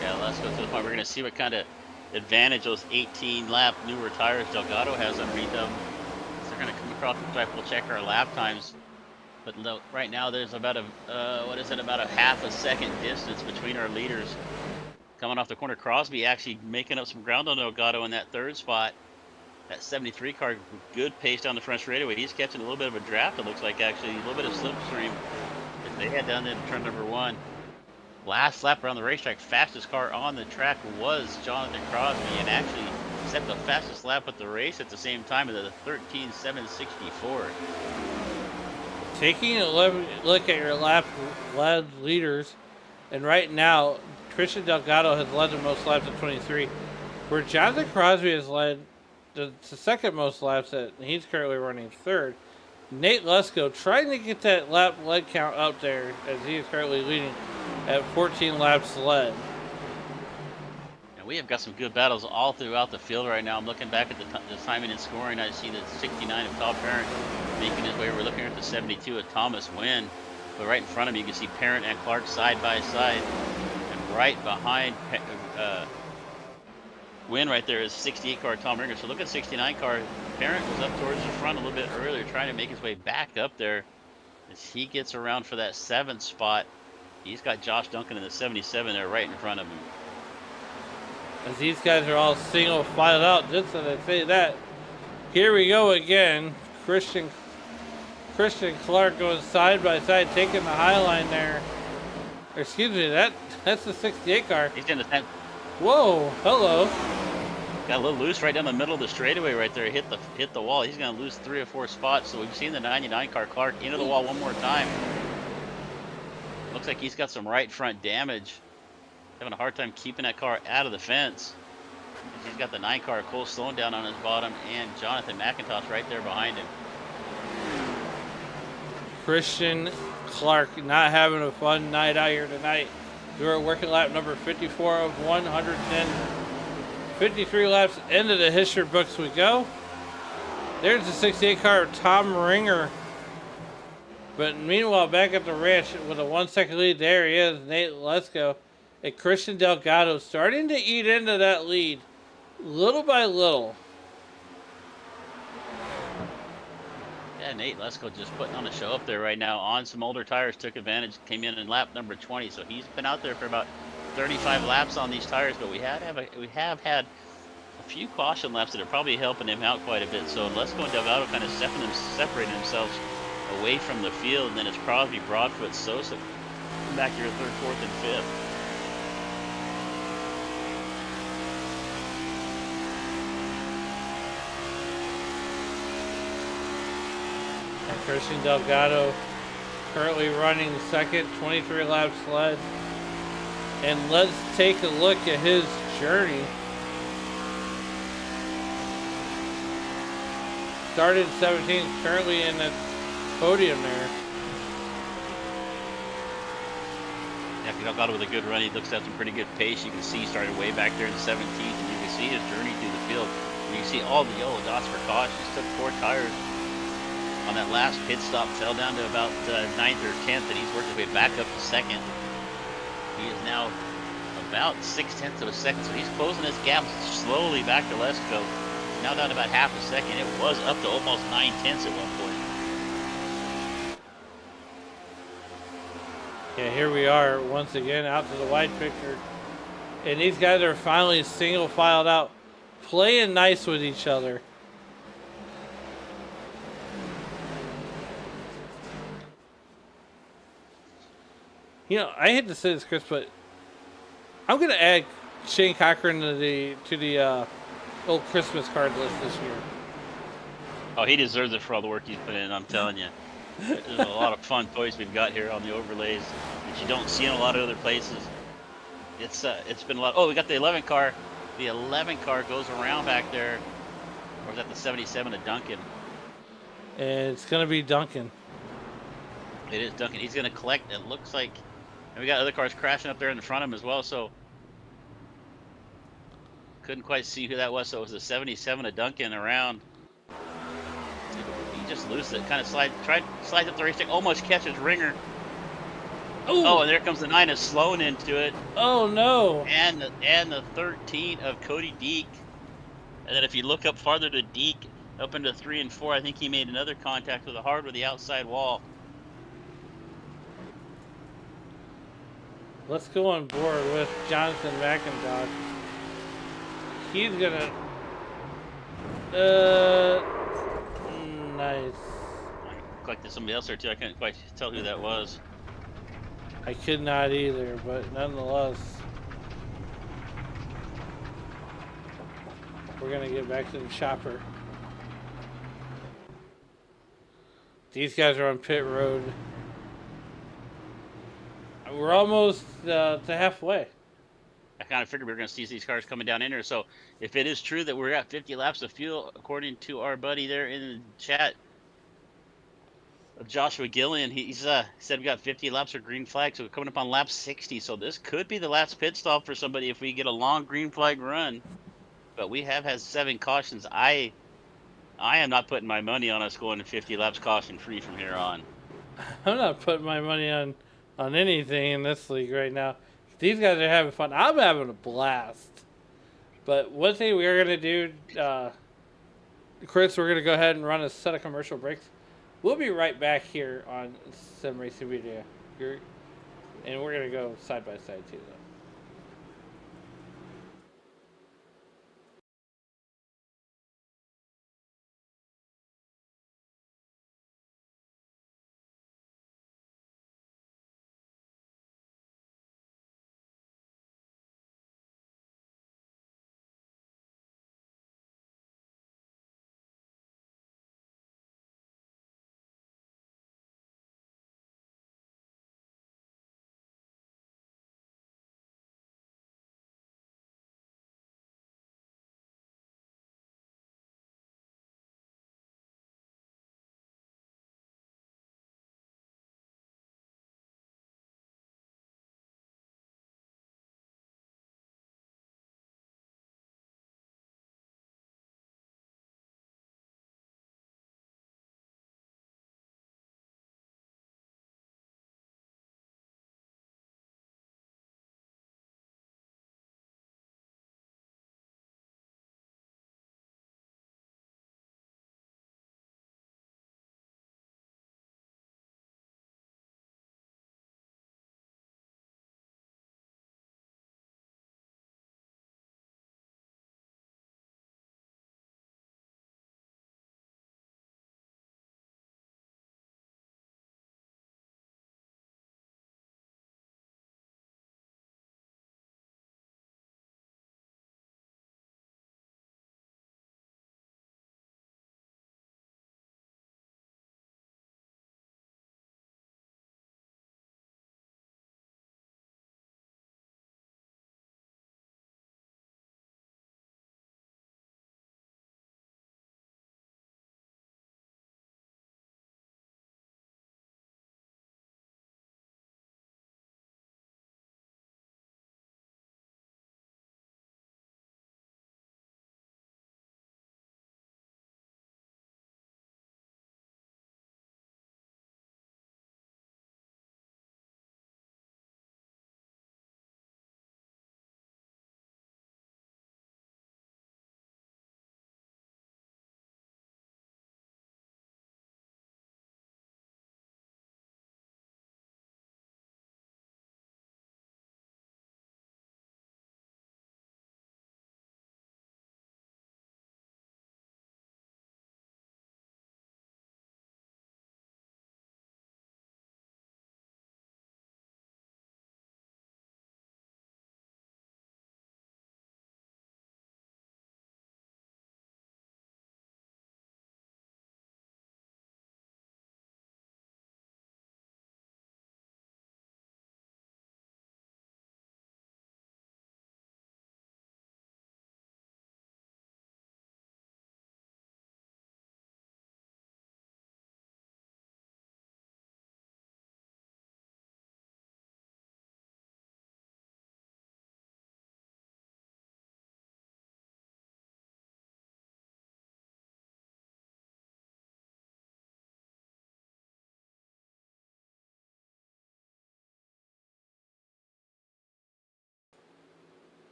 Yeah, Lesko to the point we're going to see what kind of advantage those 18 lap newer tires Delgado has underneath them. So they're going to come across the stripe. We'll check our lap times. But look, right now there's about about a half a second distance between our leaders. Coming off the corner, Crosby actually making up some ground on Delgado in that 3rd spot. That 73 car, good pace down the front straightaway. He's catching a little bit of a draft, it looks like, actually. A little bit of slipstream as they head down there to turn number 1. Last lap around the racetrack, fastest car on the track was Jonathan Crosby, and actually set the fastest lap at the race at the same time at the 13.764. Taking a look at your led leaders, and right now, Christian Delgado has led the most laps at 23, where Jonathan Crosby has led the 2nd most laps and he's currently running 3rd. Nate Lesko trying to get that lap led count up there as he is currently leading at 14 laps led. And we have got some good battles all throughout the field right now. I'm looking back at the timing and scoring. I see the 69 of Todd Parent making his way. We're looking at the 72 of Thomas Wynn. But right in front of me, you can see Parent and Clark side by side. And right behind Win right there is 68 car Tom Ringer. So look at 69 car. Parent was up towards the front a little bit earlier, trying to make his way back up there. As he gets around for that 7th spot, he's got Josh Duncan in the 77 there right in front of him. As these guys are all single filed out, just as I say that, here we go again. Christian Clark going side by side, taking the high line there. Excuse me, that's the 68 car. He's in the 10th. Whoa, hello. Got a little loose right down the middle of the straightaway right there. Hit the wall. He's going to lose 3 or 4 spots. So we've seen the 99 car Clark into the wall one more time. Looks like he's got some right front damage. Having a hard time keeping that car out of the fence. He's got the 9 car Cole slowing down on his bottom, and Jonathan McIntosh right there behind him. Christian Clark not having a fun night out here tonight. We're working lap number 54 of 110. 53 laps into the history books we go. There's the 68 car of Tom Ringer. But meanwhile, back at the ranch with a 1 second lead, there he is, Nate Lesko. And Christian Delgado starting to eat into that lead little by little. Yeah, Nate Lesko just putting on a show up there right now on some older tires. Took advantage, came in lap number 20. So he's been out there for about 35 laps on these tires. But we have had a few caution laps that are probably helping him out quite a bit. So Lesko and Delgado kind of separating themselves away from the field, and then it's probably Broadfoot Sosa back here 3rd, 4th, and 5th. And Christian Delgado currently running second, 23 lap sled. And let's take a look at his journey. Started 17th, currently in the podium there. Yeah, Delgado with a good run. He looks at some pretty good pace. You can see he started way back there in 17th, and you can see his journey through the field. And you can see all the yellow dots for cautions. Took 4 tires on that last pit stop, fell down to about 9th or 10th, and he's worked his way back up to 2nd. He is now about 0.6 of a second, so he's closing his gap slowly back to Lesko. He's now down to about half a second. It was up to almost 9/10 at one point. Yeah, here we are once again out to the wide picture. And these guys are finally single filed out, playing nice with each other. You know, I hate to say this, Chris, but I'm gonna add Shane Cochran to the old Christmas card list this year. Oh, he deserves it for all the work he's put in, I'm telling you. There's a lot of fun toys we've got here on the overlays that you don't see in a lot of other places. It's been a lot. Oh, we got the 11 car. The 11 car goes around back there. Or is that the 77 of Duncan? And it's gonna be Duncan. It is Duncan. He's gonna collect. It looks like, and we got other cars crashing up there in the front of him as well. So couldn't quite see who that was. So it was the 77 of Duncan around. He just loosed it. Kind of slides up the racetrack. Almost catches Ringer. Ooh. Oh, and there comes the 9 of Sloan into it. Oh no! And the 13 of Cody Deek. And then if you look up farther to Deek, up into 3 and 4, I think he made another contact with a hard with the outside wall. Let's go on board with Jonathan McIntosh. He's gonna nice. I collected somebody else there too. I couldn't quite tell who that was. I could not either, but nonetheless, we're gonna get back to the chopper. These guys are on pit road. We're almost to halfway. I kind of figured we were going to see these cars coming down in here. So if it is true that we're at 50 laps of fuel, according to our buddy there in the chat, Joshua Gillian, he's said we got 50 laps of green flag, so we're coming up on lap 60. So this could be the last pit stop for somebody if we get a long green flag run. But we have had 7 cautions. I am not putting my money on us going to 50 laps caution free from here on. I'm not putting my money on anything in this league right now. These guys are having fun. I'm having a blast. But one thing we are going to do, Chris, we're going to go ahead and run a set of commercial breaks. We'll be right back here on Sim Racing Video. And we're going to go side by side too, though.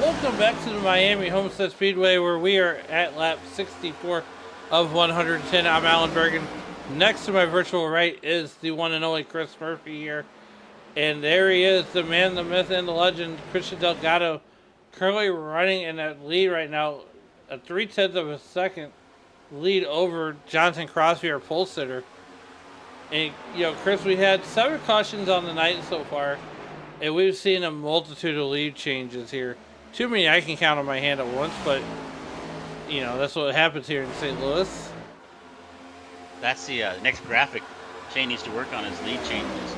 Welcome back to the Miami Homestead Speedway, where we are at lap 64 of 110. I'm Alan Bergen. Next to my virtual right is the one and only Chris Murphy here. And there he is, the man, the myth, and the legend, Christian Delgado, currently running in that lead right now, a 0.3 of a second lead over Jonathan Crosby, our pole sitter. And, you know, Chris, we had 7 cautions on the night so far, and we've seen a multitude of lead changes here. Too many I can count on my hand at once, but, you know, that's what happens here in St. Louis. That's the next graphic Shane needs to work on is lead changes.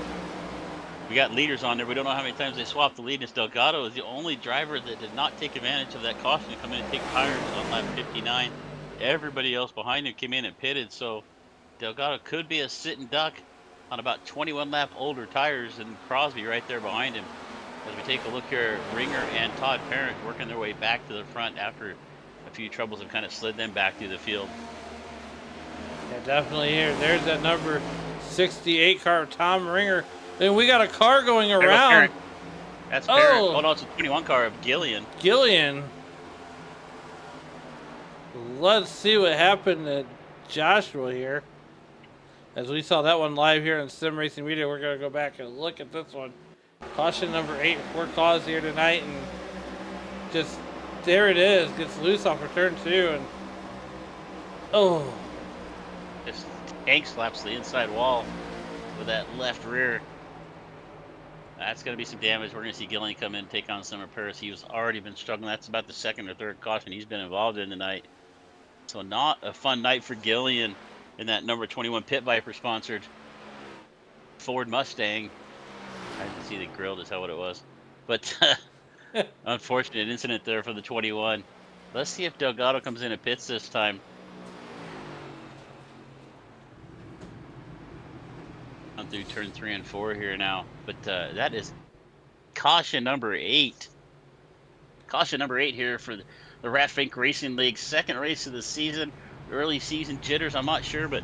We got leaders on there. We don't know how many times they swapped the lead. Delgado is the only driver that did not take advantage of that caution to come in and take tires on lap 59. Everybody else behind him came in and pitted, so Delgado could be a sitting duck on about 21 lap older tires than Crosby right there behind him. As we take a look here, Ringer and Todd Parent working their way back to the front after a few troubles have kind of slid them back through the field. Yeah, definitely here. There's that number 68 car, Tom Ringer. And we got a car going around. That's Parent. Oh, no, it's a 21 car of Gillian. Let's see what happened to Joshua here. As we saw that one live here on Sim Racing Media, we're going to go back and look at this one. Caution number 8, 4 cars here tonight, and just there it is. Gets loose off of turn 2, and oh, just tank slaps the inside wall with that left rear. That's going to be some damage. We're going to see Gillian come in and take on Summer Paris. He was already been struggling. That's about the 2nd or 3rd caution he's been involved in tonight. So not a fun night for Gillian in that number 21 Pit Viper sponsored Ford Mustang. I didn't see the grill to tell what it was. But unfortunate incident there for the 21. Let's see if Delgado comes in and pits this time. On through turn 3 and 4 here now. But that is caution number 8. Caution number 8 here for the Ratfink Racing League. 2nd race of the season. Early season jitters, I'm not sure, but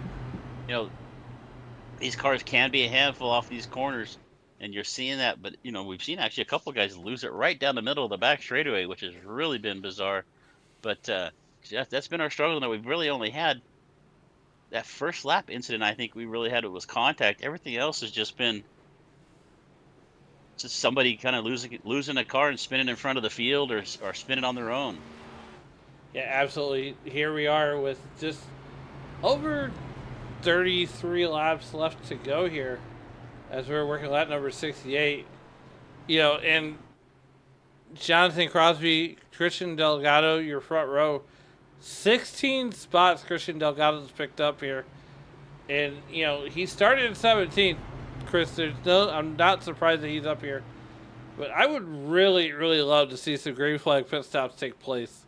you know, these cars can be a handful off these corners, and you're seeing that. But you know, we've seen actually a couple of guys lose it right down the middle of the back straightaway, which has really been bizarre. But that's been our struggle. Now we've really only had that first lap incident. I think we really had it was contact. Everything else has just been just somebody kind of losing a car and spinning in front of the field or spinning on their own. Yeah, absolutely. Here we are with just over 33 laps left to go here as we're working lap number 68. You know, and Jonathan Crosby, Christian Delgado, your front row, 16 spots Christian Delgado's picked up here. And, you know, he started in 17th, Chris. I'm not surprised that he's up here. But I would really, really love to see some green flag pit stops take place.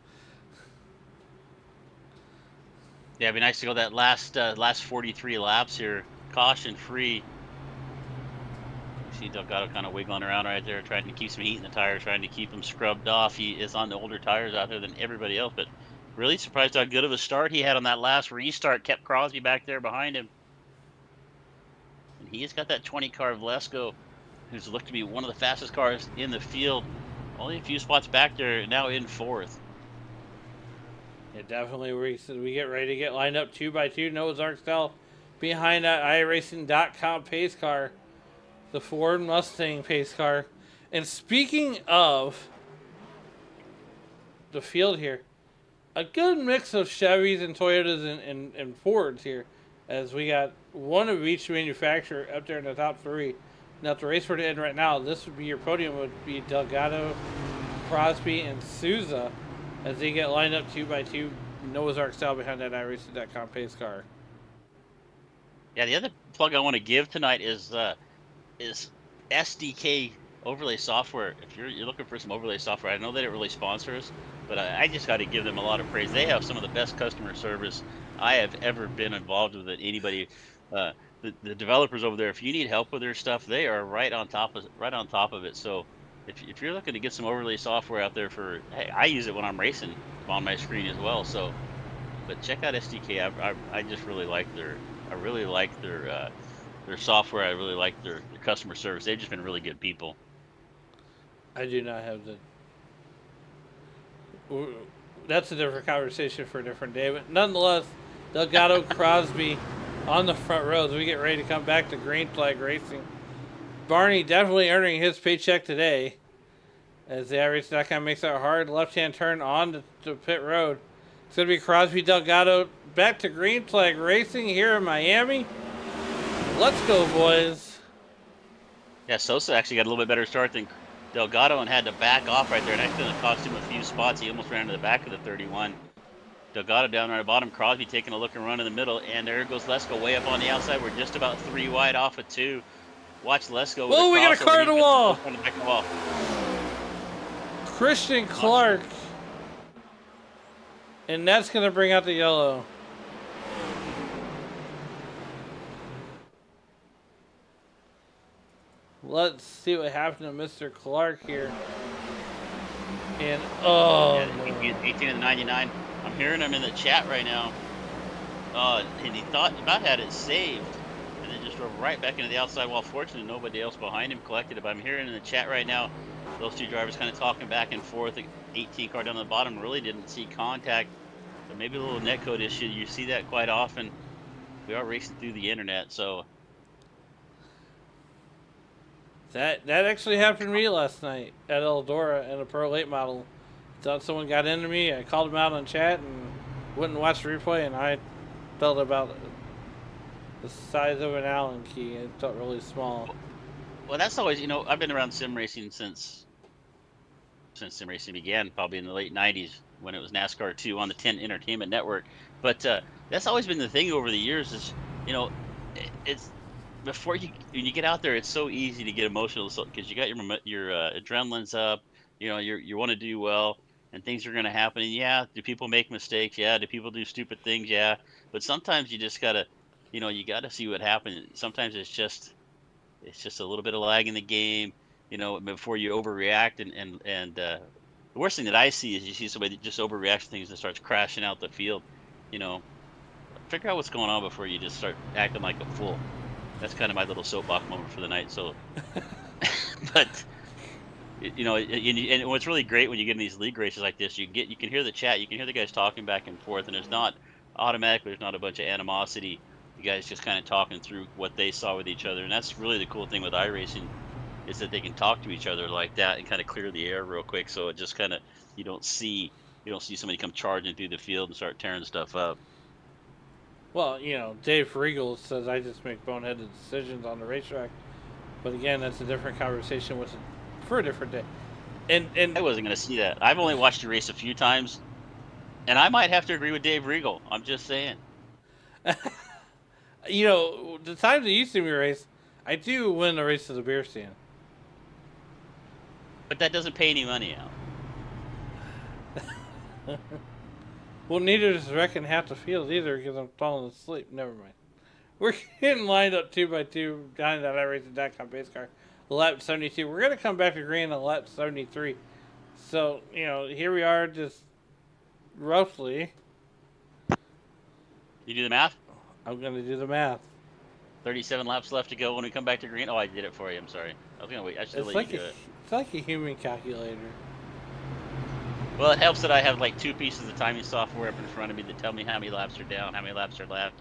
Yeah, it'd be nice to go that last 43 laps here, caution free. See Delgado kind of wiggling around right there, trying to keep some heat in the tire, trying to keep them scrubbed off. He is on the older tires out there than everybody else, but really surprised how good of a start he had on that last restart. Kept Crosby back there behind him. And he has got that 20 car of Lesko, who's looked to be one of the fastest cars in the field. Only a few spots back there, now in 4th. Yeah, definitely. We get ready to get lined up 2x2. Noah's Ark style behind that iRacing.com pace car, the Ford Mustang pace car. And speaking of the field here, a good mix of Chevys and Toyotas and Fords here, as we got one of each manufacturer up there in the top 3. Now, if the race were to end right now, this would be your podium. Would be Delgado, Crosby, and Souza, as they get lined up 2x2, Noah's Ark style behind that iRacing.com pace car. Yeah, the other plug I want to give tonight is SDK overlay software. If you're looking for some overlay software, I know they don't really sponsor us, but I just got to give them a lot of praise. They have some of the best customer service I have ever been involved with. Anybody, the developers over there, if you need help with their stuff, they are right on top of it. So if you're looking to get some overlay software out there for, hey, I use it when I'm racing on my screen as well. So, but check out SDK. I just really like their software. I really like their customer service. They've just been really good people. I do not have the that's a different conversation for a different day. But nonetheless, Delgado Crosby on the front row as we get ready to come back to Green Flag Racing. Barney definitely earning his paycheck today as the iRacing.com makes that hard left-hand turn on to pit road. It's going to be Crosby Delgado back to Green Flag Racing here in Miami. Let's go, boys. Yeah, Sosa actually got a little bit better start than Delgado and had to back off right there, and actually cost him a few spots. He almost ran into the back of the 31. Delgado down right at the bottom, Crosby taking a look and run in the middle, and there goes Lesko way up on the outside. We're just about 3 wide off of 2. Watch Lesko. Whoa, we got a car in the wall. On the back of the wall. Christian Clark. And that's going to bring out the yellow. Let's see what happened to Mr. Clark here. And, oh, yeah, 18 and 99. I'm hearing him in the chat right now. And he thought about had it saved. And then just drove right back into the outside wall. Fortunately, nobody else behind him collected it. But I'm hearing in the chat right now, those two drivers kind of talking back and forth. The 18 car down the bottom really didn't see contact. But maybe a little netcode issue. You see that quite often. We are racing through the internet, so... That actually happened to me last night at Eldora in a Pro Late model. Thought someone got into me. I called him out on chat and wouldn't watch the replay, and I felt about the size of an Allen key. It felt really small. Well, that's always, you know, I've been around sim racing since sim racing began, probably in the late 90s when it was NASCAR 2 on the 10 Entertainment Network. But that's always been the thing over the years is, you know, it's before when you get out there, it's so easy to get emotional because you got your adrenaline's up, you know, you want to do well, and things are going to happen. And yeah, do people make mistakes? Yeah. Do people do stupid things? Yeah. But sometimes you just gotta, you know, you gotta see what happens. Sometimes it's just a little bit of lag in the game, you know, before you overreact. And the worst thing that I see is you see somebody that just overreacts to things and starts crashing out the field. You know, figure out what's going on before you just start acting like a fool. That's kind of my little soapbox moment for the night. So, but you know, and what's really great when you get in these league races like this, you can hear the chat, you can hear the guys talking back and forth, and there's not automatically, there's not a bunch of animosity. You guys just kind of talking through what they saw with each other, and that's really the cool thing with iRacing is that they can talk to each other like that and kind of clear the air real quick. So it just kind of you don't see somebody come charging through the field and start tearing stuff up. Well, you know, Dave Regal says I just make boneheaded decisions on the racetrack, but again, that's a different conversation for a different day. And I wasn't going to see that. I've only watched you race a few times, and I might have to agree with Dave Regal. I'm just saying. You know, the times that you see me race, I do win the race to the beer stand. But that doesn't pay any money out. Well, neither does wrecking half the field either because I'm falling asleep. Never mind. We're getting lined up 2x2 behind that iRacing.com base car. Lap 72. We're going to come back to green on lap 73. So, you know, here we are just roughly. You do the math? I'm going to do the math. 37 laps left to go when we come back to green. Oh, I did it for you. I'm sorry. I was going to wait. I should let you do it. It's like a human calculator. Well, it helps that I have like 2 pieces of timing software up in front of me that tell me how many laps are down, how many laps are left.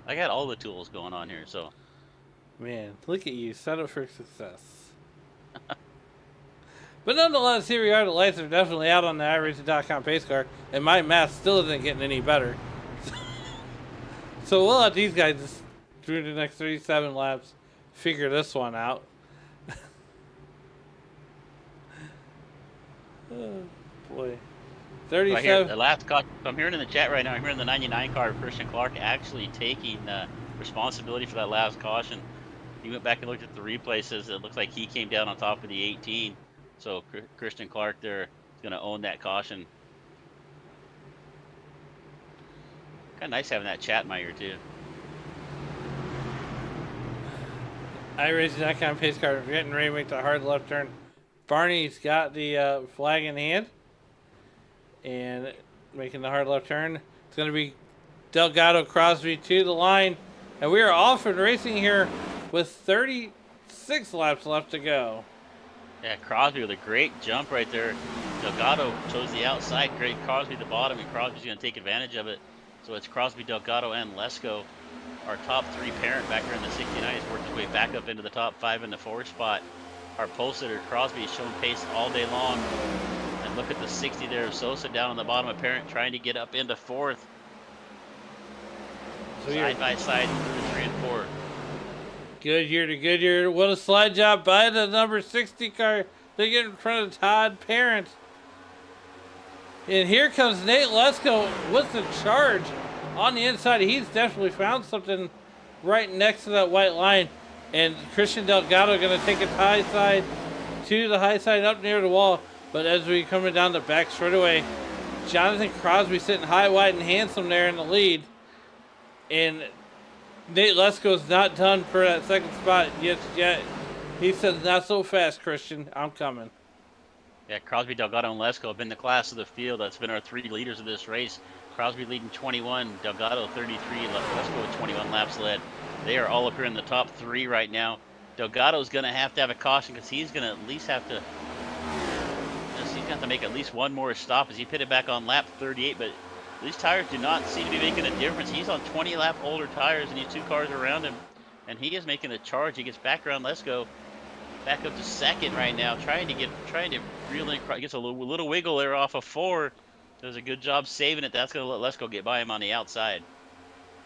I got all the tools going on here, so. Man, look at you, set up for success. But nonetheless, here we are. The lights are definitely out on the iRacing.com pace car, and my math still isn't getting any better. So we'll let these guys just, through the next 37 laps, figure this one out. Oh, boy. 37. Right here, the last car, I'm hearing in the chat right now, I'm hearing the 99 car of Christian Clark actually taking responsibility for that last caution. He went back and looked at the replay, says it looks like he came down on top of the 18. So Christian Clark there is going to own that caution. Kind of nice having that chat in my ear too. iRacing.com pace car getting ready to make the hard left turn. Barney's got the flag in hand and making the hard left turn. It's going to be Delgado Crosby to the line. And we are off and racing here with 36 laps left to go. Yeah, Crosby with a great jump right there. Delgado chose the outside, Greg Crosby the bottom, and Crosby's going to take advantage of it. So it's Crosby, Delgado, and Lesko. Our top 3 parent back here in the 69 has worked his way back up into the top 5 in the 4 spot. Our pole sitter, Crosby, has shown pace all day long. And look at the 60 there of Sosa down on the bottom of parent, trying to get up into 4th. So side by side through 3 and 4. Goodyear to Goodyear. What a slide job by the number 60 car. They get in front of Todd Parent. And here comes Nate Lesko with the charge on the inside. He's definitely found something right next to that white line. And Christian Delgado going to take it high side to the high side up near the wall. But as we coming down the back straightaway, Jonathan Crosby sitting high, wide, and handsome there in the lead. And Nate Lesko's not done for that second spot yet. He says, not so fast, Christian. I'm coming. Yeah, Crosby, Delgado, and Lesko have been the class of the field. That's been our 3 leaders of this race. Crosby leading 21, Delgado 33, Lesko with 21 laps led. They are all up here in the top 3 right now. Delgado's going to have a caution because he's going to at least have to make at least one more stop as he pitted back on lap 38, but these tires do not seem to be making a difference. He's on 20 lap older tires and these 2 cars around him, and he is making a charge. He gets back around Lesko, back up to 2nd right now, trying to reel in. Gets a little wiggle there off of 4. Does a good job saving it. That's going to let Lesko get by him on the outside.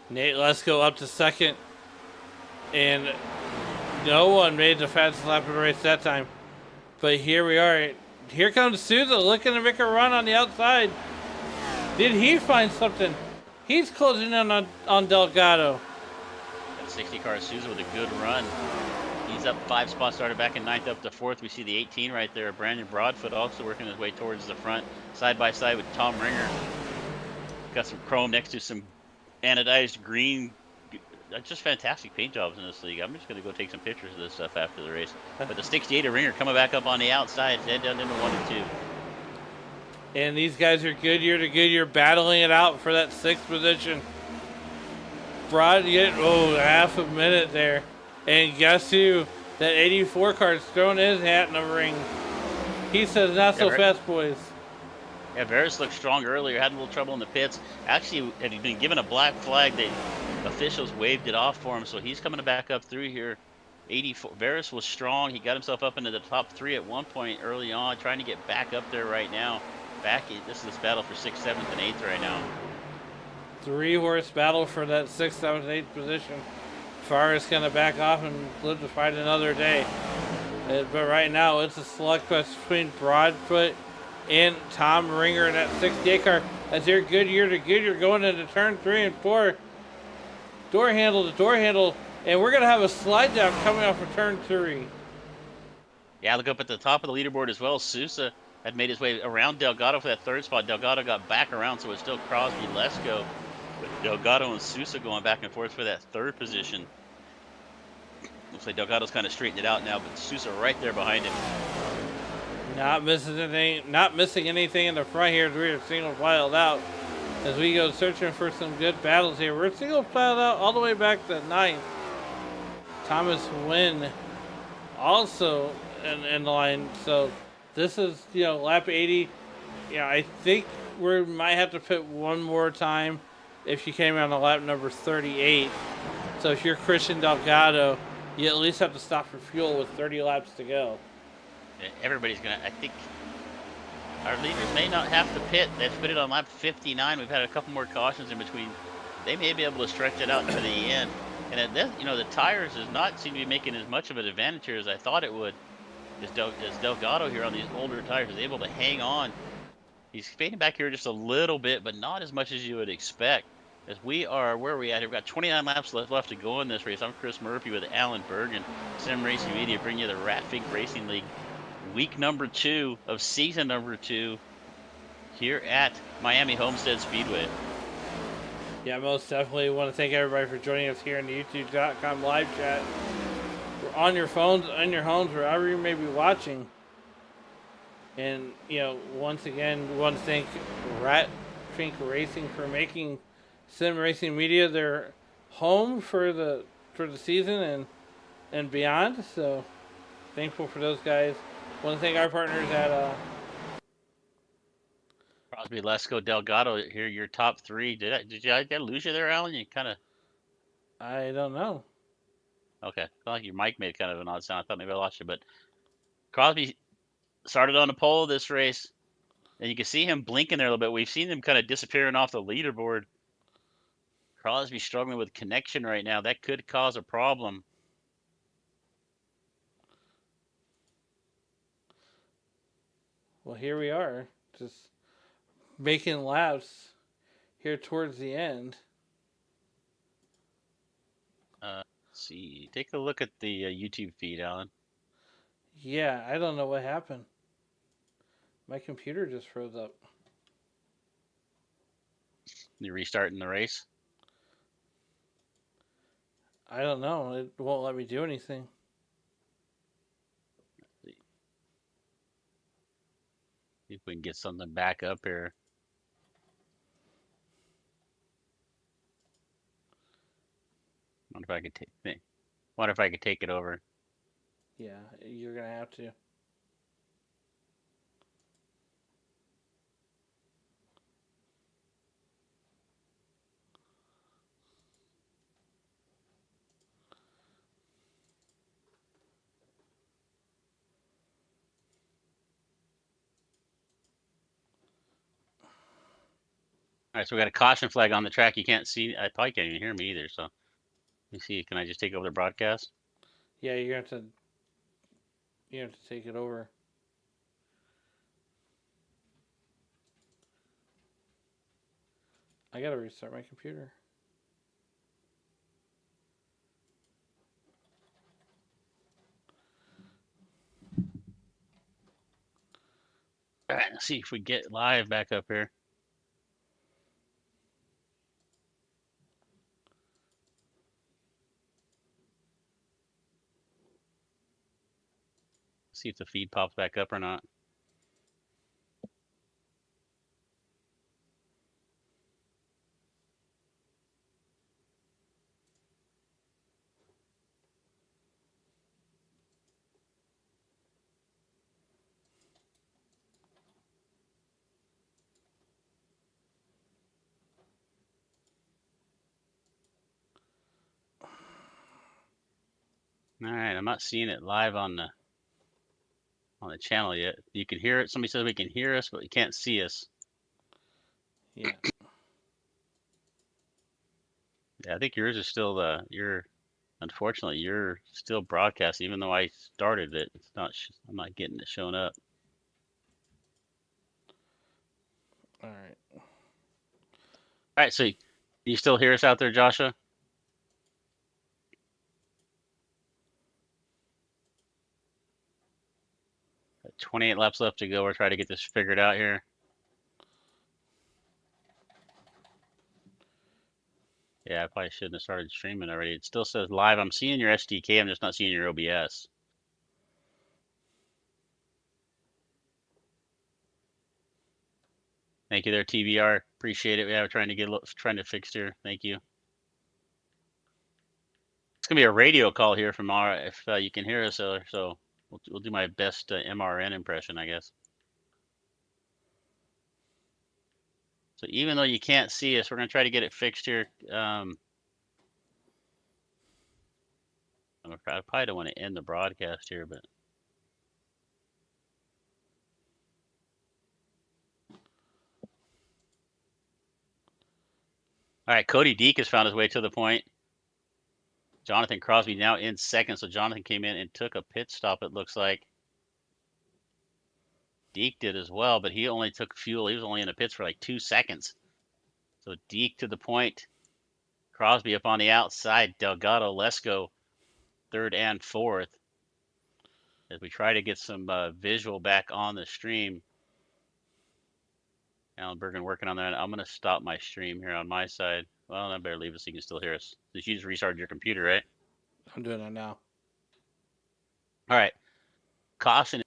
Nate Lesko up to 2nd, and no one made the fastest lap of the race that time. But here we are. Here comes Souza looking to make a run on the outside. Did he find something? He's closing in on Delgado. That 60 car Souza with a good run. He's up 5 spots, started back in 9th up to 4th. We see the 18 right there. Brandon Broadfoot also working his way towards the front, side by side with Tom Ringer. Got some chrome next to some anodized green. Just fantastic paint jobs in this league. I'm just going to go take some pictures of this stuff after the race. But the 68 of Ringer coming back up on the outside, head down into 1 and 2. And these guys are Goodyear to Goodyear battling it out for that 6th position. Half a minute there. And guess who? That 84 car's throwing his hat in the ring. He says, not so fast, boys. Yeah, Varys looked strong earlier, had a little trouble in the pits. Actually, had he been given a black flag, the officials waved it off for him, so he's coming back up through here. 84. Varys was strong. He got himself up into the top 3 at one point early on, trying to get back up there right now. This is this battle for 6th, 7th, and 8th right now. 3-horse battle for that 6th, 7th, 8th position. Forrest going to back off and live to fight another day. But right now, it's a select quest between Broadfoot and Tom Ringer in that 68 car. As they're Goodyear to Goodyear going into turn 3 and 4. Door handle to door handle. And we're going to have a slide down coming off of turn 3. Yeah, look up at the top of the leaderboard as well. Sousa had made his way around Delgado for that 3rd spot. Delgado got back around, so it's still Crosby, Lesko. But Delgado and Sousa going back and forth for that 3rd position. Looks like Delgado's kind of straightened it out now, but Sousa right there behind him. Not missing anything in the front here as we are single filed out. As we go searching for some good battles here. We're single filed out all the way back to 9th. Thomas Wynn also in the line. So this is, lap 80. I think we might have to pit one more time if you came on the lap number 38. So if you're Christian Delgado, you at least have to stop for fuel with 30 laps to go. Everybody's going to, I think, our leaders may not have to pit. They've pitted on lap 59. We've had a couple more cautions in between. They may be able to stretch it out to the end. And at this, the tires does not seem to be making as much of an advantage here as I thought it would. As Delgado here on these older tires is able to hang on. He's fading back here just a little bit, but not as much as you would expect. As we are, where are we at? We've got 29 laps left to go in this race. I'm Chris Murphy with Alan Bergen, Sim Racing Media, bringing you the Ratfink Racing League. Week number 2 of season number 2 here at Miami Homestead Speedway. Yeah, most definitely want to thank everybody for joining us here in the YouTube.com live chat. We're on your phones, on your homes, wherever you may be watching. And, once again, we want to thank Ratfink Racing for making Sim Racing Media their home for the season and beyond. So, thankful for those guys. Want to thank our partners at Crosby, Lesko, Delgado here. Your top three. Did I lose you there, Alan? You kind of I don't know. okay. I felt like your mic made kind of an odd sound. I thought maybe I lost you, but Crosby started on the pole of this race, and you can see him blinking there a little bit. We've seen him kind of disappearing off the leaderboard. Crosby struggling with connection right now. That could cause a problem. Well, here we are, just making laps here towards the end. Let's see. Take a look at the YouTube feed, Alan. Yeah, I don't know what happened. My computer just froze up. You restarting the race? I don't know. It won't let me do anything. See if we can get something back up here. Wonder if I could take it over. Yeah, you're gonna have to. All right, so we got a caution flag on the track. You can't see. I probably can't even hear me either. So let me see. Can I just take over the broadcast? Yeah, you have to take it over. I gotta restart my computer. All right, let's see if we get live back up here. See if the feed pops back up or not. All right, I'm not seeing it live on the channel yet. You can hear it. Somebody says we can hear us, but we can't see us. Yeah. Yeah, I think yours is still unfortunately you're still broadcasting, even though I started it. It's not. I'm not getting it showing up. All right. All right, so you still hear us out there, Joshua? 28 laps left to go. We're trying to get this figured out here. Yeah, I probably shouldn't have started streaming already. It still says live. I'm seeing your SDK. I'm just not seeing your OBS. Thank you there, TBR. Appreciate it. Yeah, we're trying to fix here. Thank you. It's gonna be a radio call here from if you can hear us. So we'll do my best MRN impression, I guess. So even though you can't see us, we're gonna try to get it fixed here. I probably don't want to end the broadcast here, but. All right, Cody Deek has found his way to the point. Jonathan Crosby now in second, so Jonathan came in and took a pit stop, it looks like. Deek did as well, but he only took fuel. He was only in the pits for like 2 seconds. So Deek to the point. Crosby up on the outside. Delgado, Lesko, third and fourth. As we try to get some visual back on the stream. Alan Bergen working on that. I'm going to stop my stream here on my side. Well, I better leave it so you can still hear us. Did you just restarted your computer, right? I'm doing that now. All right. Caution.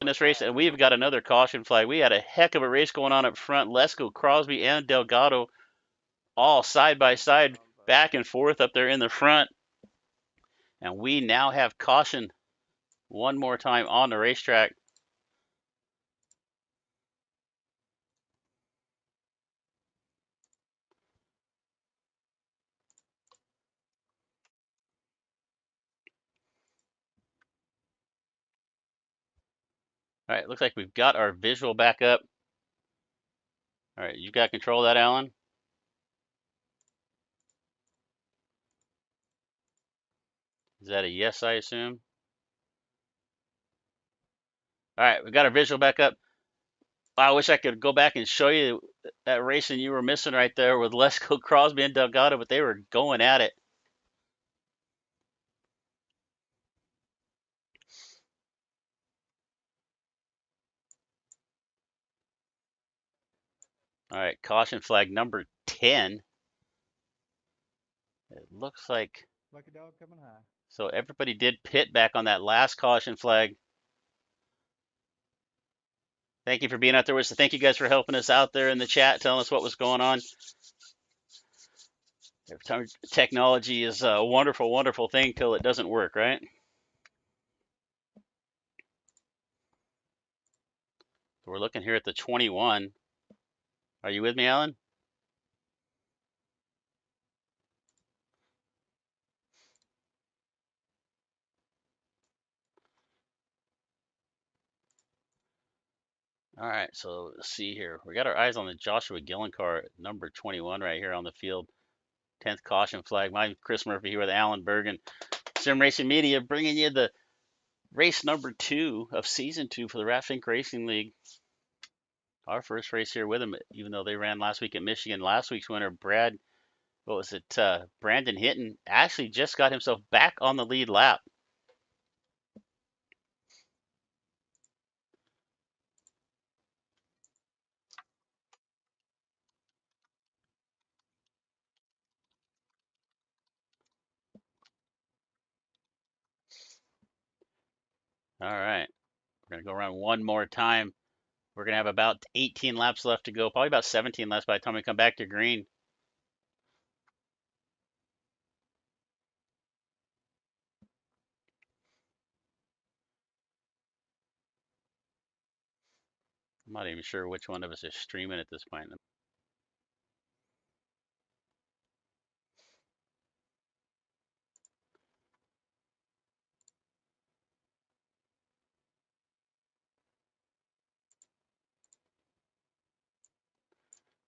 this race, and we've got another caution flag. We had a heck of a race going on up front. Lesko, Crosby, and Delgado all side by side, back and forth up there in the front. And we now have caution one more time on the racetrack. All right, looks like we've got our visual back up. All right, you got control of that, Alan? Is that a yes, I assume? All right, we got our visual back up. I wish I could go back and show you that racing you were missing right there with Lesko, Crosby, and Delgado, but they were going at it. All right, caution flag number 10. It looks like Lucky dog coming high. so everybody did pit back on that last caution flag. Thank you for being out there with us. Thank you guys for helping us out there in the chat, telling us what was going on. Every time technology is a wonderful, wonderful thing till it doesn't work, right? So we're looking here at the 21. Are you with me, Alan? All right, so let's see here. We got our eyes on the Joshua Gillen car, number 21 right here on the field. 10th caution flag. I'm Chris Murphy here with Alan Bergen. Sim Racing Media bringing you the race number 2 of season 2 for the Ratfink Racing League. Our first race here with them, even though they ran last week at Michigan. Last week's winner, Brandon Hinton, actually just got himself back on the lead lap. All right, we're going to go around one more time. We're going to have about 18 laps left to go, probably about 17 laps by the time we come back to green. I'm not even sure which one of us is streaming at this point.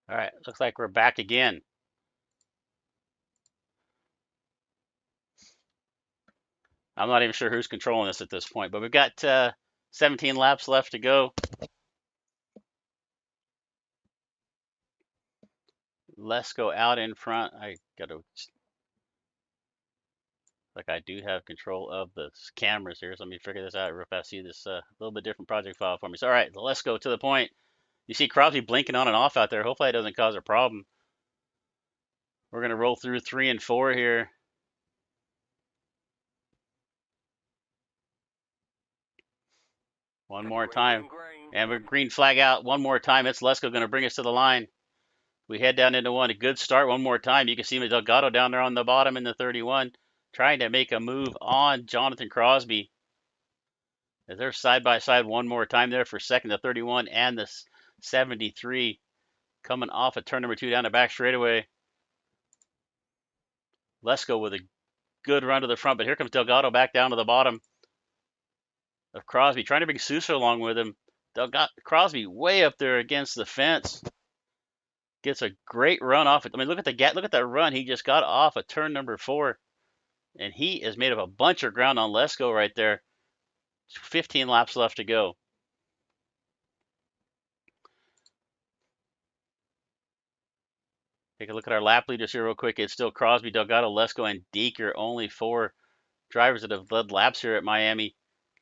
All right, looks like we're back again. I'm not even sure who's controlling this at this point, but we've got 17 laps left to go. Let's go out in front. I do have control of the cameras here, so let me figure this out real fast. See this little bit different project file for me. So all right, let's go to the point. You see Crosby blinking on and off out there. Hopefully it doesn't cause a problem. We're going to roll through 3 and 4 here. One more time. And we're green flag out one more time. It's Lesko going to bring us to the line. We head down into one. A good start one more time. You can see Delgado down there on the bottom in the 31 trying to make a move on Jonathan Crosby. As they're side by side one more time there for second, the 31 and the 73 coming off of turn number 2 down the back straightaway. Lesko with a good run to the front, but here comes Delgado back down to the bottom of Crosby, trying to bring Sousa along with him. Crosby way up there against the fence. Gets a great run off it. I mean, look at that run he just got off of turn number 4. And he is made of a bunch of ground on Lesko right there. 15 laps left to go. Take a look at our lap leaders here real quick. It's still Crosby, Delgado, Lesko, and Deeker. Only 4 drivers that have led laps here at Miami.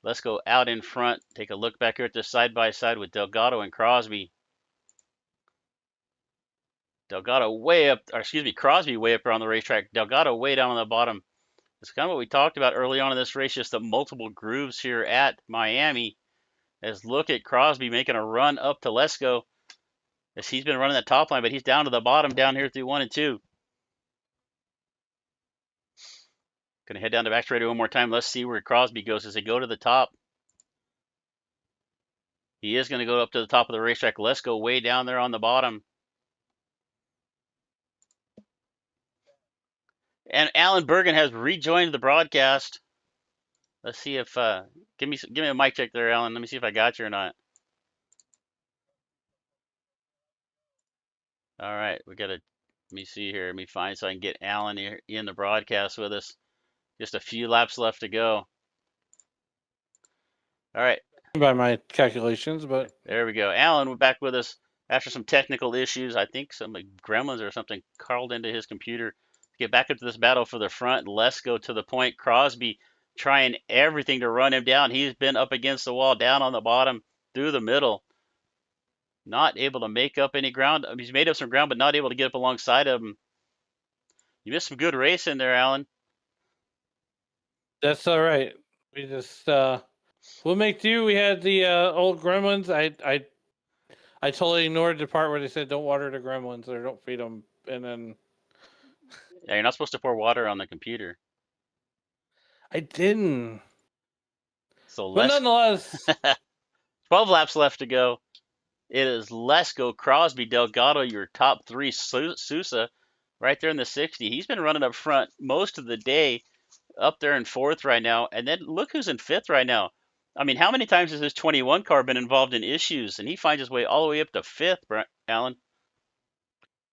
Lesko out in front. Take a look back here at the side-by-side with Delgado and Crosby. Crosby way up there on the racetrack. Delgado way down on the bottom. It's kind of what we talked about early on in this race, just the multiple grooves here at Miami. As look at Crosby making a run up to Lesko. As he's been running that top line, but he's down to the bottom down here through 1 and 2. Gonna head down to back straight one more time. Let's see where Crosby goes as they go to the top. He is going to go up to the top of the racetrack. Let's go way down there on the bottom. And Alan Bergen has rejoined the broadcast. Let's see if give me a mic check there, Alan. Let me see if I got you or not. All right, we got to. Let me see here. Let me find so I can get Alan here in the broadcast with us. Just a few laps left to go. All right. By my calculations, but there we go. Alan, we're back with us after some technical issues. I think some gremlins or something crawled into his computer. Get back into this battle for the front. Let's go to the point. Crosby trying everything to run him down. He's been up against the wall, down on the bottom, through the middle. Not able to make up any ground. I mean, he's made up some ground, but not able to get up alongside of him. You missed some good racing there, Alan. That's all right. We just we'll make do. We had the old gremlins. I totally ignored the part where they said don't water the gremlins or don't feed them, and then yeah, you're not supposed to pour water on the computer. I didn't. So but nonetheless, 12 laps left to go. It is Lesko, Crosby, Delgado, your top three. Sousa, right there in the 60. He's been running up front most of the day, up there in fourth right now. And then look who's in fifth right now. I mean, how many times has this 21 car been involved in issues? And he finds his way all the way up to fifth, Alan.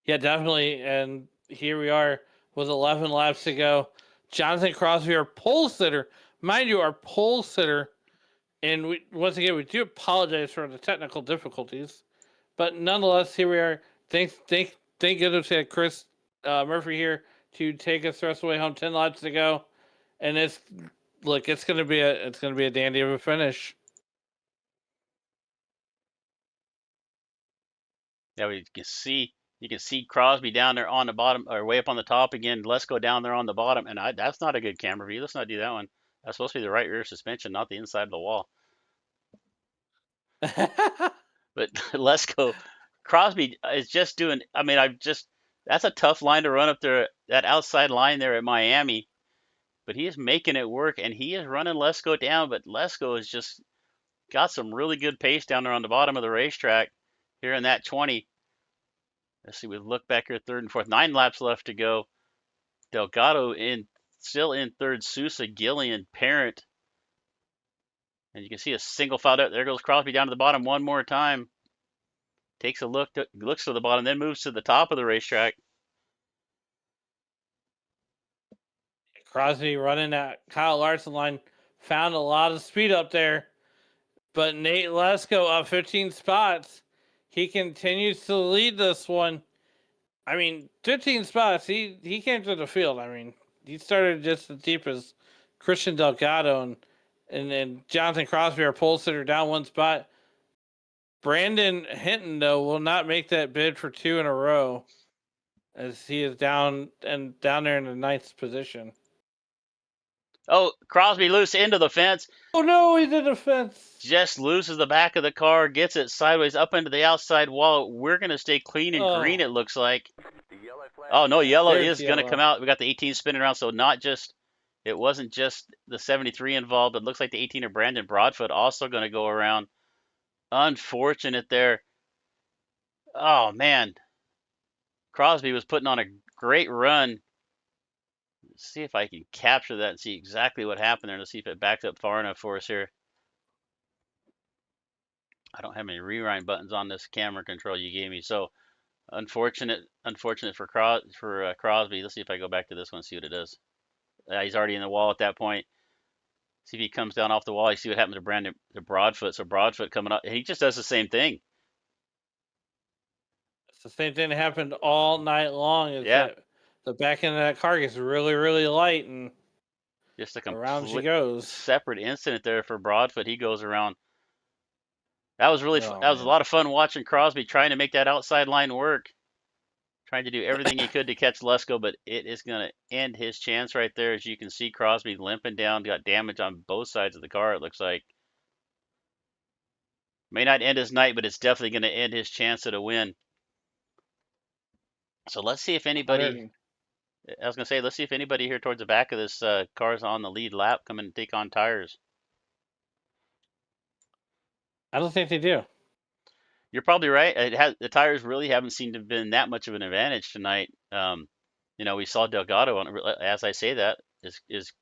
Yeah, definitely. And here we are with 11 laps to go. Jonathan Crosby, our pole sitter. Mind you, our pole sitter. And once again, we do apologize for the technical difficulties. But nonetheless, here we are. Thank goodness we had Chris Murphy here to take us the rest of the way home. 10 laps to go. And it's gonna be a dandy of a finish. Yeah, you can see Crosby down there on the bottom, or way up on the top again. Let's go down there on the bottom, and that's not a good camera view. Let's not do that one. That's supposed to be the right rear suspension, not the inside of the wall. But let's go. Crosby is just doing. I mean, that's a tough line to run up there. That outside line there at Miami, but he is making it work, and he is running Lesko down. But Lesko has just got some really good pace down there on the bottom of the racetrack here in that 20. Let's see, we look back here, third and fourth. 9 laps left to go. Delgado still in third. Sousa, Gillian, Parent. And you can see a single file there. There goes Crosby down to the bottom one more time. Takes a look, looks to the bottom, then moves to the top of the racetrack. Crosby running that Kyle Larson line. Found a lot of speed up there. But Nate Lesko up 15 spots. He continues to lead this one. I mean, 15 spots. He came to the field. I mean, he started just as deep as Christian Delgado and then Jonathan Crosby, our pole sitter, down 1 spot. Brandon Hinton, though, will not make that bid for 2 in a row, as he is down there in the 9th position. Oh, Crosby loose into the fence. Oh no, he's in the fence. Just loses the back of the car, gets it sideways up into the outside wall. We're going to stay clean and green, it looks like. Oh, no, yellow is going to come out. We got the 18 spinning around, so it wasn't just the 73 involved. It looks like the 18 of Brandon Broadfoot also going to go around. Unfortunate there. Oh, man. Crosby was putting on a great run. Let's see if I can capture that and see exactly what happened there. Let's see if it backs up far enough for us here. I don't have any rewind buttons on this camera control you gave me, so unfortunate for Crosby. Let's see if I go back to this one and see what it is. He's already in the wall at that point. See if he comes down off the wall. You see what happened to Broadfoot. So Broadfoot coming up, he just does the same thing. It's the same thing that happened all night long. Yeah. The back end of that car gets really, really light, and just a around she goes. Separate incident there for Broadfoot. He goes around. That was really that was a lot of fun watching Crosby trying to make that outside line work. Trying to do everything he could to catch Lesko, but it is going to end his chance right there. As you can see, Crosby limping down, got damage on both sides of the car, it looks like. May not end his night, but it's definitely going to end his chance at a win. So let's see if anybody. I was going to say, let's see if anybody here towards the back of this car's on the lead lap come and take on tires. I don't think they do. You're probably right. The tires really haven't seemed to have been that much of an advantage tonight. You know, we saw Delgado on. As I say that, is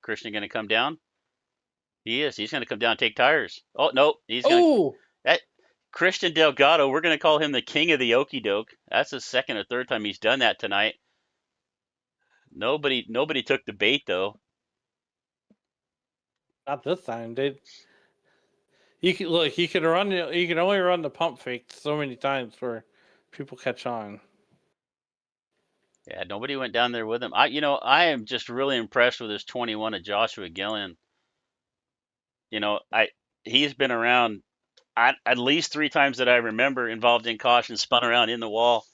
Christian going to come down? He is. He's going to come down and take tires. Oh no, he's going to. Oh, That Christian Delgado. We're going to call him the king of the okie doke. That's the second or third time he's done that tonight. Nobody took the bait though. not this time. You can look. You can run. You can only run the pump fake so many times where people catch on. Yeah, nobody went down there with him. I am just really impressed with this 21 of Joshua Gillian. You know, he's been around at least 3 times that I remember involved in caution, spun around in the wall.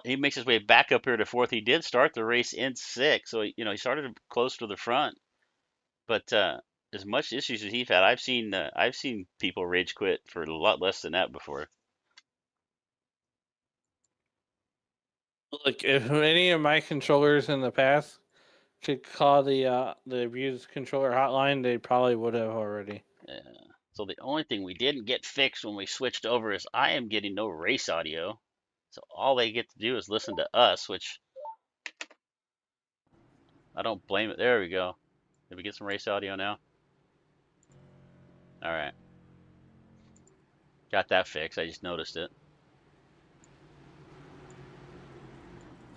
He makes his way back up here to 4th. He did start the race in 6th, so he started close to the front. But as much issues as he's had, I've seen people rage quit for a lot less than that before. Look, if any of my controllers in the past could call the abused controller hotline, they probably would have already. Yeah. So the only thing we didn't get fixed when we switched over is I am getting no race audio. So all they get to do is listen to us, which I don't blame it. There we go. Did we get some race audio now? All right. Got that fixed. I just noticed it.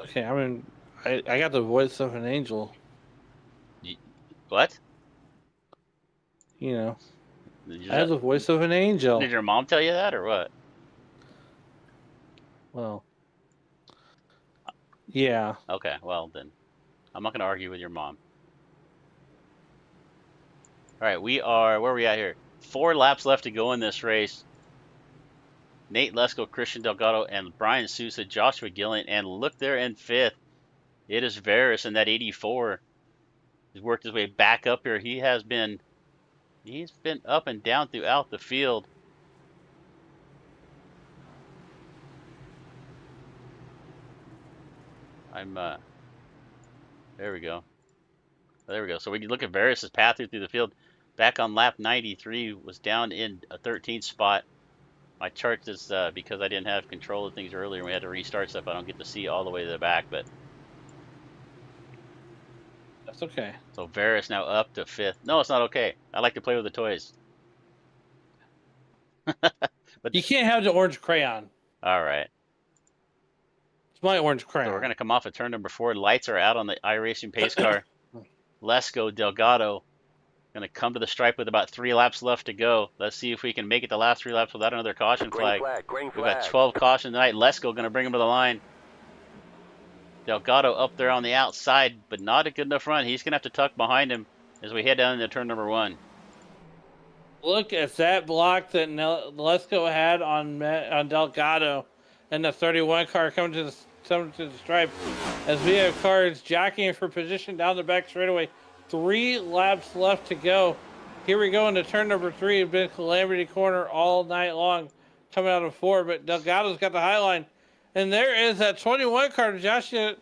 Okay, I mean, I got the voice of an angel. What? You know, I have the voice of an angel. Did your mom tell you that or what? Well, yeah. Okay, well then, I'm not going to argue with your mom. All right, where are we at here? 4 laps left to go in this race. Nate Lesko, Christian Delgado, and Brian Sousa, Joshua Gillian, and look there in 5th. It is Varys in that 84. He's worked his way back up here. He's been up and down throughout the field. There we go. There we go. So we can look at Varys' path through the field. Back on lap 93, was down in a 13th spot. My chart is because I didn't have control of things earlier and we had to restart stuff. I don't get to see all the way to the back, but That's okay. So Varys now up to 5th. No, it's not okay. I like to play with the toys. But you can't have the orange crayon. All right. It's my orange crayon. So we're going to come off of turn number 4. Lights are out on the iRacing pace car. Lesko, Delgado, going to come to the stripe with about 3 laps left to go. Let's see if we can make it the last 3 laps without another caution flag. We've got 12 cautions tonight. Lesko going to bring him to the line. Delgado up there on the outside, but not a good enough run. He's going to have to tuck behind him as we head down into turn number 1. Look at that block that Lesko had on Delgado and the 31 car coming to the stripe as we have cars jockeying for position down the back straightaway. 3 laps left to go. Here we go into turn number 3. It's been Calamity Corner all night long coming out of 4, but Delgado's got the high line. And there is that 21 car, Joshua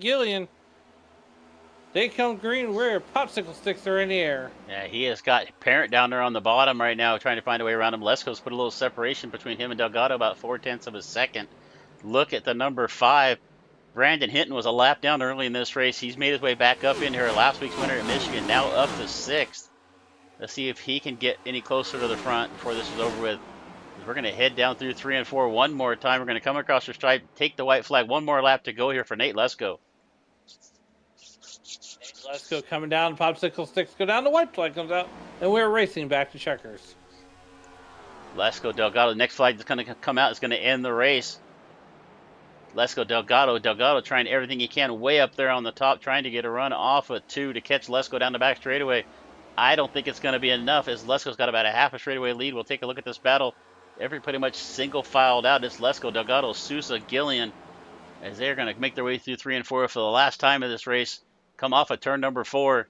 Gillian. They come green where popsicle sticks are in the air. Yeah, he has got Parent down there on the bottom right now trying to find a way around him. Lesko's put a little separation between him and Delgado, about 4/10 of a second. Look at the number 5. Brandon Hinton was a lap down early in this race. He's made his way back up in here. Last week's winner at Michigan, now up to 6th. Let's see if he can get any closer to the front before this is over with. We're going to head down through 3 and 4 one more time. We're going to come across the stripe, take the white flag. One more lap to go here for Nate Lesko. Lesko coming down, popsicle sticks go down, the white flag comes out, and we're racing back to checkers. Lesko, Delgado, the next flag that's going to come out is going to end the race. Lesko, Delgado trying everything he can way up there on the top, trying to get a run off of 2 to catch Lesko down the back straightaway. I don't think it's going to be enough as Lesko's got about a half a straightaway lead. We'll take a look at this battle. Pretty much single filed out. It's Lesko, Delgado, Sousa, Gillian as they're going to make their way through 3 and 4 for the last time of this race. Come off of turn number 4.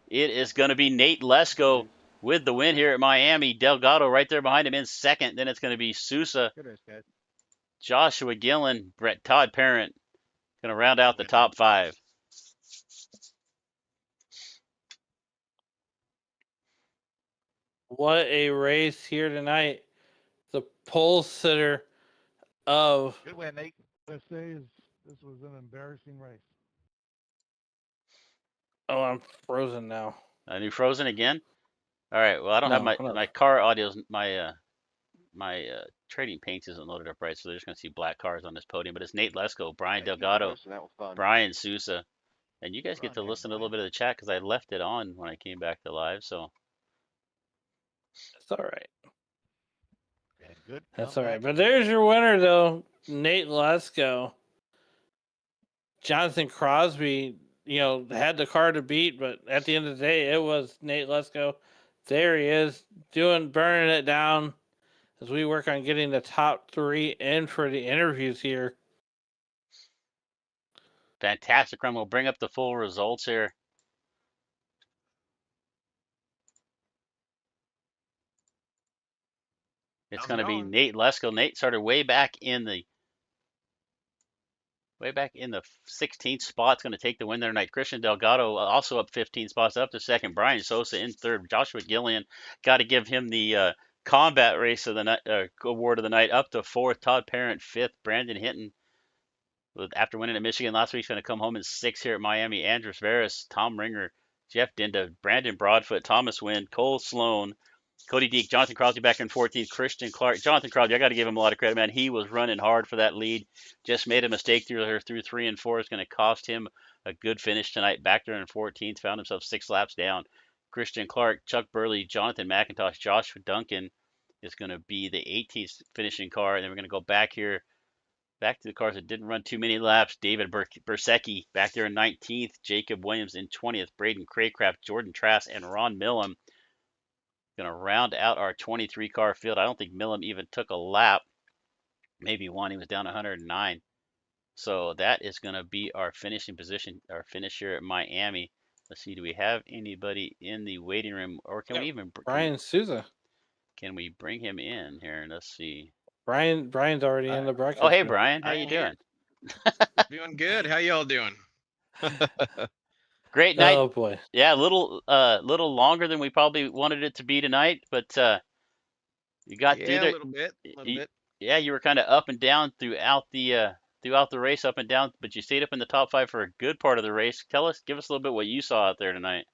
It is going to be Nate Lesko with the win here at Miami. Delgado right there behind him in second. Then it's going to be Sousa, Good race, guys. Joshua Gillen, Todd Parent going to round out the Good. top 5. What a race here tonight. The pole sitter of Good win, Nate. Let's say this was an embarrassing race. oh, I'm frozen now. Are you frozen again? All right. Well, I don't have No, my no. car audio. My trading paints isn't loaded up right, so they're just going to see black cars on this podium. But it's Nate Lesko, Brian Thank you, Delgado, Chris, and that was fun. Brian Sousa, and you guys get to Brian, listen to a little bit of the chat because I left it on when I came back to live. So It's all right. And good. That's all right. But there's your winner, though, Nate Lesko. Jonathan Crosby, had the car to beat, but at the end of the day, it was Nate Lesko. There he is, burning it down as we work on getting the top 3 in for the interviews here. fantastic run. We'll bring up the full results here. It's going to be Nate Lesko. Nate started way back in the 16th spot. It's going to take the win there tonight. Christian Delgado also up 15 spots up to second. Brian Sosa in third. Joshua Gillian, got to give him the combat race of the night award of the night, up to fourth. Todd Parent fifth. Brandon Hinton, after winning at Michigan last week, is going to come home in sixth here at Miami. Andres Veras, Tom Ringer, Jeff Dinda, Brandon Broadfoot, Thomas Wynn, Cole Sloan, Cody Deek, Jonathan Crosby back in 14th, Christian Clark. Jonathan Crosby, I got to give him a lot of credit, man. He was running hard for that lead. Just made a mistake through 3 and 4. It's going to cost him a good finish tonight. Back there in 14th, found himself 6 laps down. Christian Clark, Chuck Burley, Jonathan McIntosh, Joshua Duncan is going to be the 18th finishing car. And then we're going to go back here, back to the cars that didn't run too many laps. David Bersecki back there in 19th. Jacob Williams in 20th. Braden Craycraft, Jordan Trask, and Ron Millam going to round out our 23 car field. I don't think Millam even took a lap. Maybe one. He was down 109. So that is going to be our finishing position, our finisher at Miami. Let's see, do we have anybody in the waiting room, or can we even Brian Sousa? Can we bring him in here? Let's see. Brian's already in the broadcast. Oh, hey Brian, how you doing? Doing good. How y'all doing? Great night. Oh boy. Yeah, a little longer than we probably wanted it to be tonight, but you got through there. A little bit. Yeah, you were kind of up and down throughout the race, up and down, but you stayed up in the top 5 for a good part of the race. Give us a little bit what you saw out there tonight.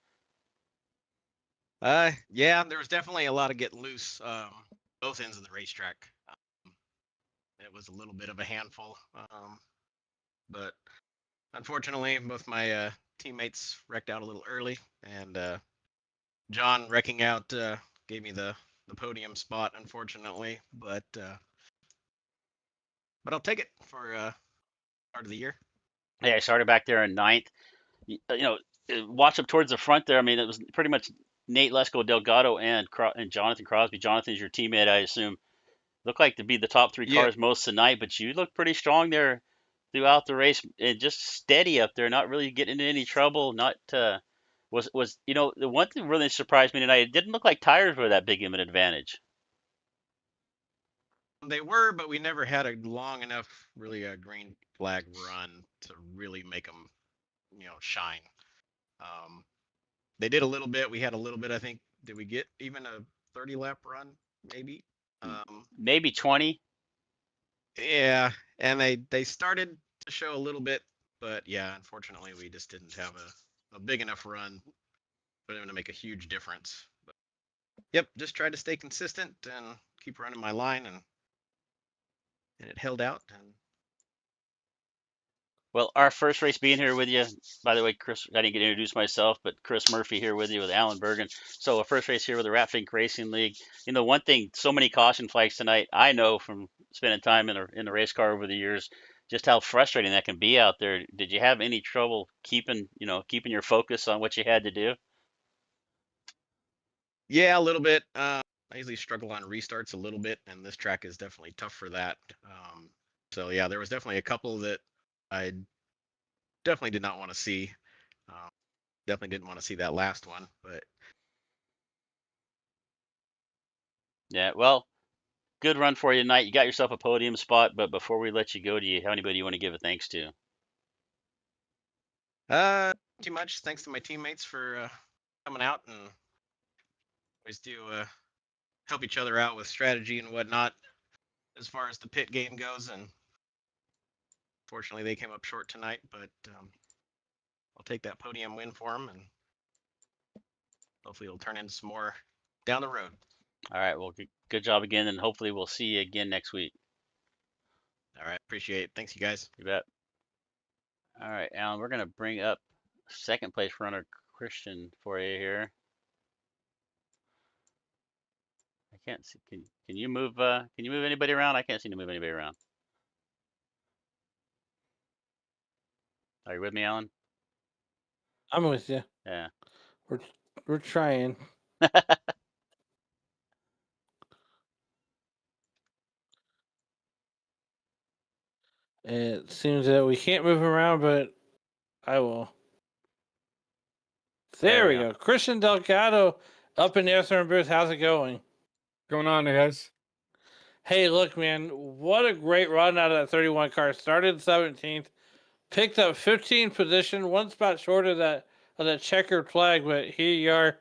Yeah, there was definitely a lot of getting loose, both ends of the racetrack. It was a little bit of a handful, but unfortunately, both my teammates wrecked out a little early, and John wrecking out gave me the podium spot, unfortunately, but I'll take it for start of the year. Yeah, I started back there in 9th. Watch up towards the front there. I mean, it was pretty much Nate Lesko, Delgado, and Jonathan Crosby. Jonathan's your teammate, I assume. Looked like to be the top 3 cars most tonight, but you looked pretty strong there throughout the race and just steady up there, not really getting into any trouble. Not was the one thing really surprised me tonight. It didn't look like tires were that big of an advantage. They were, but we never had a long enough, really a green flag run to really make them, shine. They did a little bit. We had a little bit. I think. Did we get even a 30 lap run? Maybe. Maybe 20. Yeah, and they started to show a little bit, but yeah, unfortunately, we just didn't have a big enough run for them to make a huge difference. But, yep, just tried to stay consistent and keep running my line, and it held out. And well, our first race being here with you, by the way, Chris, I didn't get to introduce myself, but Chris Murphy here with you with Alan Bergen. So our first race here with the Ratfink Racing League. One thing, so many caution flags tonight. I know from spending time in the race car over the years, just how frustrating that can be out there. Did you have any trouble keeping your focus on what you had to do? Yeah, a little bit. I usually struggle on restarts a little bit, and this track is definitely tough for that. So yeah, there was definitely a couple that I definitely did not want to see. Definitely didn't want to see that last one, but Yeah, well, good run for you tonight. You got yourself a podium spot, but before we let you go, do you have anybody you want to give a thanks to? Too much. Thanks to my teammates for coming out, and always do help each other out with strategy and whatnot as far as the pit game goes. And fortunately, they came up short tonight, but I'll take that podium win for them, and hopefully it'll turn into some more down the road. All right, well, good job again, and hopefully we'll see you again next week. All right, appreciate it. Thanks, you guys. You bet. All right, Alan, we're gonna bring up second place runner Christian for you here. I can't see. Can you move? Can you move anybody around? I can't seem to move anybody around. Are you with me, Alan? I'm with you. Yeah. We're trying. It seems that we can't move around, but I will. There we go. Christian Delgado up in the SRM booth. How's it going? Going on there, guys? Hey, look, man, what a great run out of that 31 car. Started 17th, picked up 15th position, one spot short of that checkered flag, but here you are.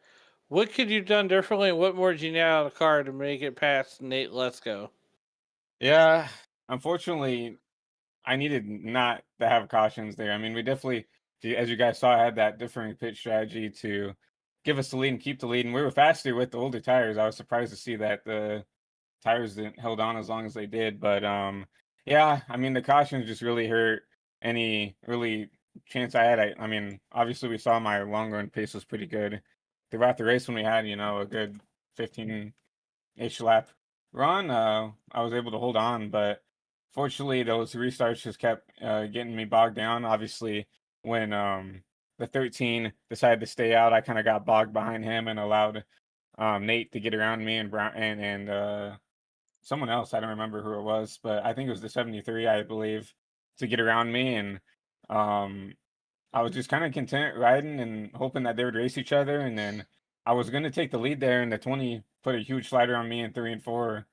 What could you have done differently, and what more did you need out of the car to make it past Nate Lesko? Yeah, unfortunately, I needed not to have cautions there. I mean, we definitely, as you guys saw, had that differing pit strategy to give us the lead and keep the lead. And we were faster with the older tires. I was surprised to see that the tires didn't held on as long as they did. But yeah, I mean, the cautions just really hurt any really chance I had. I mean, obviously we saw my long run pace was pretty good throughout the race when we had, a good 15-ish lap run. I was able to hold on, but fortunately those restarts just kept getting me bogged down. Obviously, when the 13 decided to stay out, I kind of got bogged behind him and allowed Nate to get around me and Brown and someone else. I don't remember who it was, but I think it was the 73, I believe, to get around me. And I was just kind of content riding and hoping that they would race each other. And then I was going to take the lead there, and the 20 put a huge slider on me in 3 and 4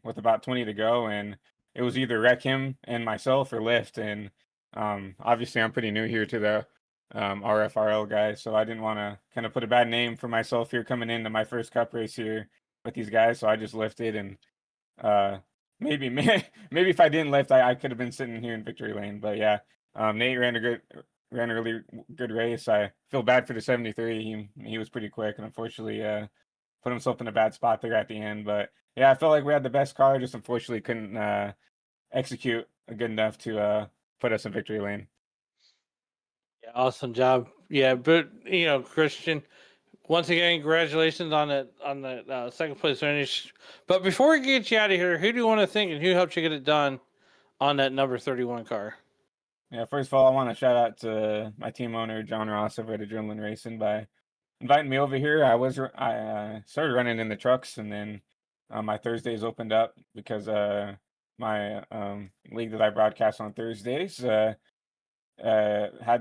with about 20 to go. And it was either wreck him and myself or lift. And obviously, I'm pretty new here to the RFRL guys, so I didn't want to kind of put a bad name for myself here coming into my first cup race here with these guys. So I just lifted, and maybe if I didn't lift, I could have been sitting here in victory lane. But yeah, Nate ran a really good race. I feel bad for the 73. He was pretty quick, and unfortunately put himself in a bad spot there at the end. But yeah, I felt like we had the best car, just unfortunately couldn't execute good enough to put us in victory lane. Yeah, awesome job. Yeah, but Christian, once again, congratulations on that second place finish. But before we get you out of here, who do you want to thank and who helped you get it done on that number 31 car? Yeah, first of all, I want to shout out to my team owner, John Ross over at Adrenaline Racing, by inviting me over here. I started running in the trucks, and then my Thursdays opened up because my league that I broadcast on Thursdays had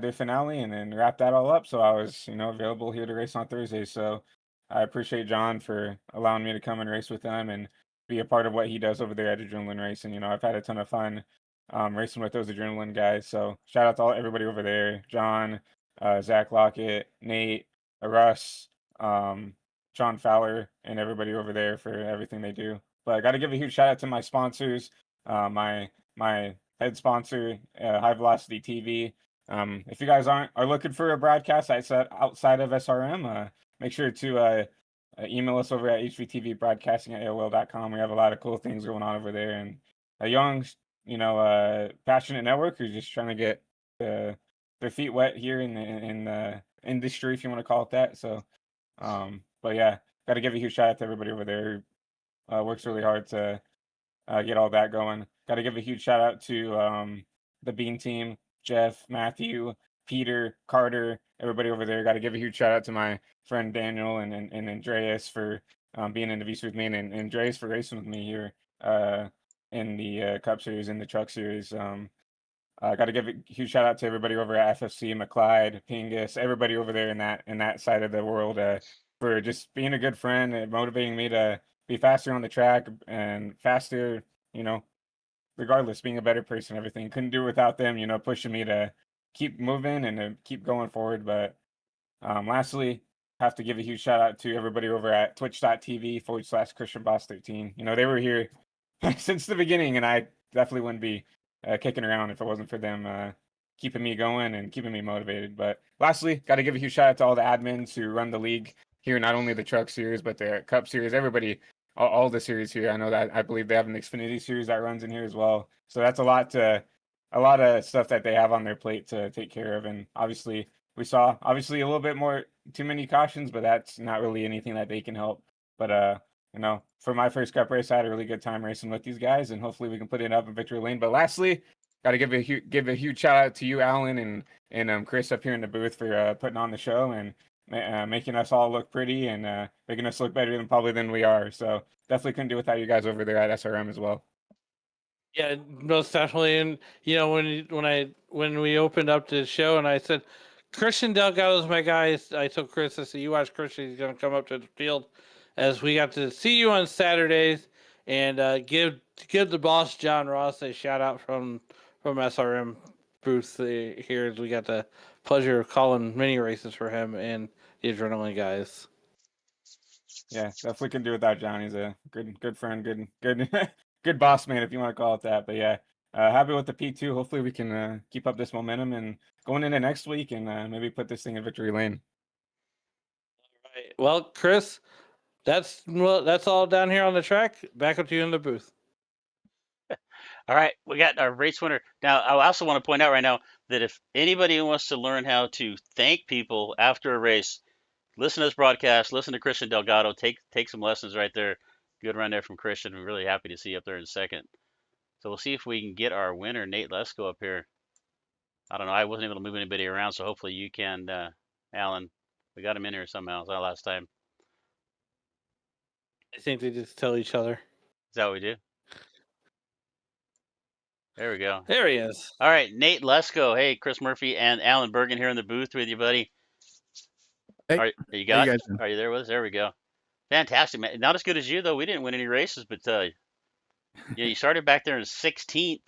their finale and then wrapped that all up. So I was, available here to race on Thursdays. So I appreciate John for allowing me to come and race with him and be a part of what he does over there at Adrenaline Racing. I've had a ton of fun racing with those Adrenaline guys. So shout out to everybody over there: John, Zach Lockett, Nate, Russ, John Fowler, and everybody over there for everything they do. But I got to give a huge shout out to my sponsors, my head sponsor, High Velocity TV. If you guys are looking for a broadcast outside of SRM, make sure to email us over at hvtvbroadcasting@aol.com. We have a lot of cool things going on over there, and a young, passionate network who's just trying to get their feet wet here in the industry, if you want to call it that. So, but yeah, got to give a huge shout out to everybody over there who works really hard to get all that going. Got to give a huge shout out to the Bean team: Jeff, Matthew, Peter, Carter, everybody over there. Got to give a huge shout out to my friend Daniel and Andreas for being in the VC with me, and Andreas for racing with me here in the Cup Series, in the Truck Series. Got to give a huge shout out to everybody over at FFC, McLeod, Pingus, everybody over there in that side of the world for just being a good friend and motivating me to be faster on the track and faster, you know, regardless, being a better person, everything. Couldn't do it without them, you know, pushing me to keep moving and to keep going forward. But lastly, have to give a huge shout out to everybody over at twitch.tv/Christian Boss 13. You know, they were here since the beginning, and I definitely wouldn't be kicking around if it wasn't for them keeping me going and keeping me motivated. But lastly, got to give a huge shout out to all the admins who run the league here, not only the truck series, but the cup series, everybody, all the series here. I know that I believe they have an Xfinity series that runs in here as well. So that's a lot of stuff that they have on their plate to take care of. And obviously, we saw a little bit more too many cautions, but that's not really anything that they can help. But you know, for my first cup race, I had a really good time racing with these guys, and hopefully we can put it up in victory lane. But lastly, got to give a huge shout out to you, Alan, and Chris up here in the booth for putting on the show and making us all look pretty and making us look better than we are. So definitely couldn't do without you guys over there at SRM as well. Yeah, most definitely. And you know, when we opened up the show, and I said, Christian Delgado's my guy. I told Chris, I said, you watch Christian, he's gonna come up to the field, as we got to see you on Saturdays, and give the boss John Ross a shout out from SRM booth here, as we got the pleasure of calling many races for him and the Adrenaline guys. Yeah, definitely can do without John. He's a good friend, good good boss man, if you want to call it that. But yeah, happy with the P2. Hopefully we can keep up this momentum and going into next week and maybe put this thing in victory lane. All right. Well, Chris, that's all down here on the track. Back up to you in the booth. All right, we got our race winner. Now, I also want to point out right now that if anybody wants to learn how to thank people after a race, listen to this broadcast, listen to Christian Delgado, take some lessons right there. Good run there from Christian. We're really happy to see you up there in second. So we'll see if we can get our winner, Nate Lesko, up here. I don't know. I wasn't able to move anybody around, so hopefully you can, Alan. We got him in here somehow. Is that last time? I think they just tell each other. Is that what we do? There we go. There he is. All right, Nate Lesko. Hey, Chris Murphy and Alan Bergen here in the booth with you, buddy. Hey, Are you got? you guys doing? Are you there with us? There we go. Fantastic, man. Not as good as you though. We didn't win any races, but yeah, you started back there in 16th.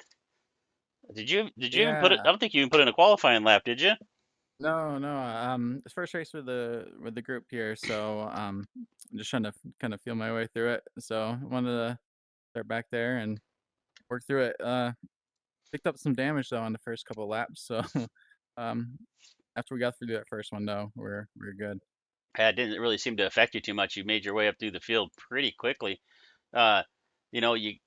Did you even put it? I Yeah. don't think you even put in a qualifying lap, did you? No, no. It's first race with the group here, so I'm just trying to kind of feel my way through it. So I wanted to start back there and work through it. Picked up some damage though on the first couple laps, so after we got through that first one though, we're good. Yeah, it didn't really seem to affect you too much. You made your way up through the field pretty quickly. You know, you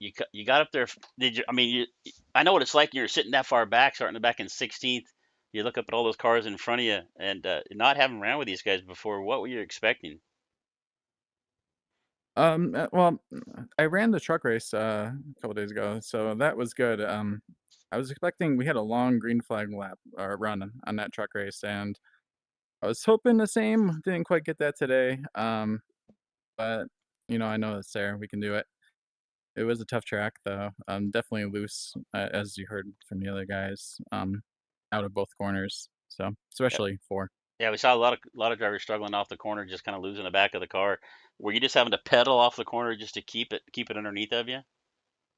got up there. Did you? I mean, I know what it's like. You're sitting that far back, starting back in 16th. You look up at all those cars in front of you, and not having ran with these guys before. What were you expecting? Well, I ran the truck race a couple days ago, so that was good. I was expecting we had a long green flag lap or run on that truck race, and I was hoping the same. Didn't quite get that today. But you know, I know it's there. We can do it. It was a tough track though. Definitely loose, as you heard from the other guys. Out of both corners. So especially 4. Yeah, we saw a lot of drivers struggling off the corner, just kind of losing the back of the car. Were you just having to pedal off the corner just to keep it underneath of you?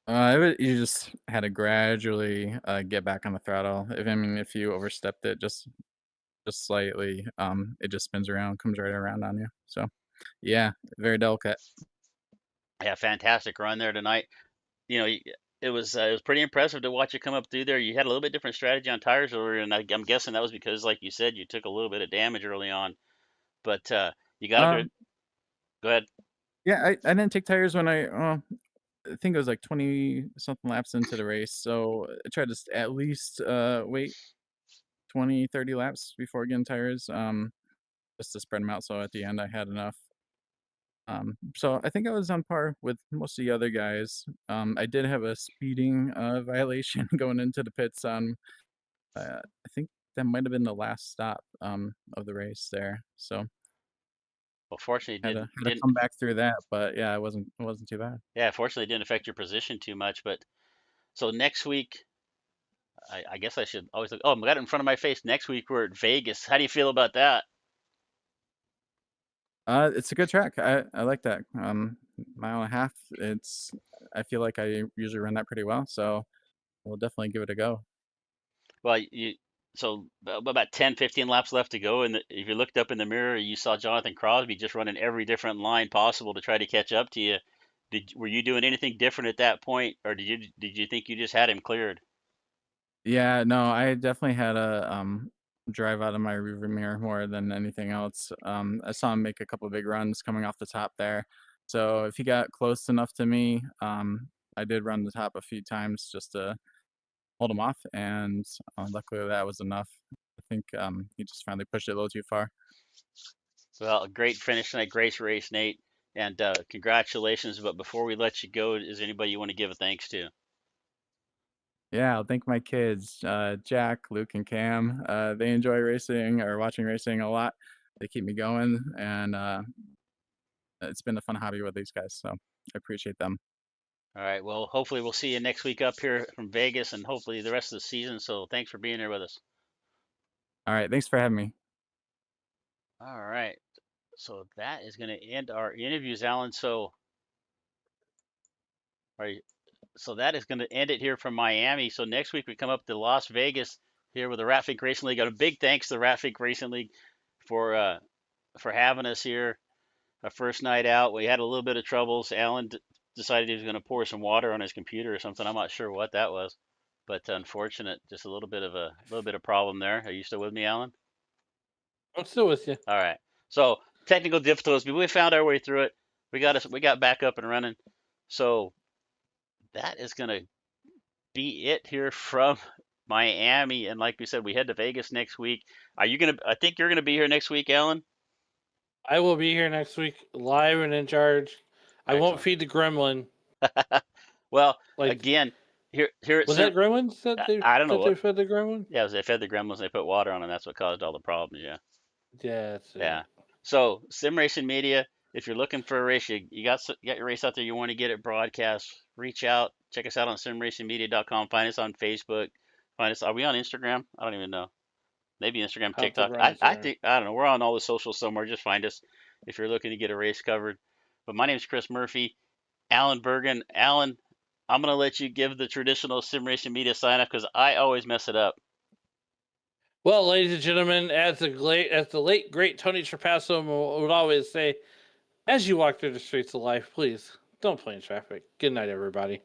You just had to gradually get back on the throttle. If you overstepped it just slightly, it just spins around, comes right around on you. So yeah, very delicate. Yeah, fantastic run there tonight. You know, it was pretty impressive to watch you come up through there. You had a little bit different strategy on tires earlier, and I'm guessing that was because, like you said, you took a little bit of damage early on. But you got up there. Um, Go ahead. yeah, I didn't take tires when I think it was like 20 something laps into the race. So I tried to at least wait 20, 30 laps before getting tires, just to spread them out. So at the end I had enough. So I think I was on par with most of the other guys. I did have a speeding violation going into the pits on, I think that might have been the last stop of the race there. So Well, fortunately, had it to didn't. come back through that, but yeah, it wasn't too bad. Yeah, fortunately, it didn't affect your position too much. But so next week, I guess I should always look. Oh, I got it in front of my face. Next week we're at Vegas. How do you feel about that? It's a good track. I like that. mile and a half. I feel like I usually run that pretty well, so we'll definitely give it a go. Well, so about 10, 15 laps left to go, and if you looked up in the mirror, you saw Jonathan Crosby just running every different line possible to try to catch up to you. Were you doing anything different at that point, or did you think you just had him cleared? Yeah, no, I definitely had a drive out of my rearview mirror more than anything else. I saw him make a couple of big runs coming off the top there. So if he got close enough to me, I did run the top a few times just to hold him off, and luckily that was enough. I think he just finally pushed it a little too far. Well, a great finish tonight, great race, Nate, and congratulations. But before we let you go, is there anybody you want to give a thanks to? Yeah, I'll thank my kids, Jack, Luke, and Cam. They enjoy racing or watching racing a lot. They keep me going, and it's been a fun hobby with these guys, so I appreciate them. All right. Well, hopefully we'll see you next week up here from Vegas, and hopefully the rest of the season. So thanks for being here with us. All right, thanks for having me. All right. So that is going to end our interviews, Alan. So, that is going to end it here from Miami. So next week we come up to Las Vegas here with the Ratfink Racing League. Got a big thanks to the Ratfink Racing League for having us here. Our first night out, we had a little bit of troubles. Alan decided he was going to pour some water on his computer or something. I'm not sure what that was, but unfortunate. Just a little bit of problem there. Are you still with me, Alan? I'm still with you. All right. So technical difficulties, but we found our way through it. We got back up and running. So that is going to be it here from Miami. And like we said, we head to Vegas next week. I think you're gonna be here next week, Alan? I will be here next week, live and in charge. I won't Excellent. feed the gremlin. Well, Like, again, here at was that gremlins that I don't know they what. fed the gremlin? Yeah, it was they fed the gremlins. They put water on them. That's what caused all the problems. Yeah. Yeah, that's it. Yeah. So Sim Racing Media, if you're looking for a race, you got your race out there, you want to get it broadcast, reach out, check us out on simracingmedia.com. Find us on Facebook. Find us. Are we on Instagram? I don't even know. Maybe Instagram, I'll have to TikTok. run I Instagram. think I don't know. We're on all the socials somewhere. Just find us if you're looking to get a race covered. But my name is Chris Murphy. Alan Bergen. Alan, I'm gonna let you give the traditional Sim Racing Media sign up because I always mess it up. Well, ladies and gentlemen, as the late great Tony Trapasso would always say, as you walk through the streets of life, please don't play in traffic. Good night, everybody.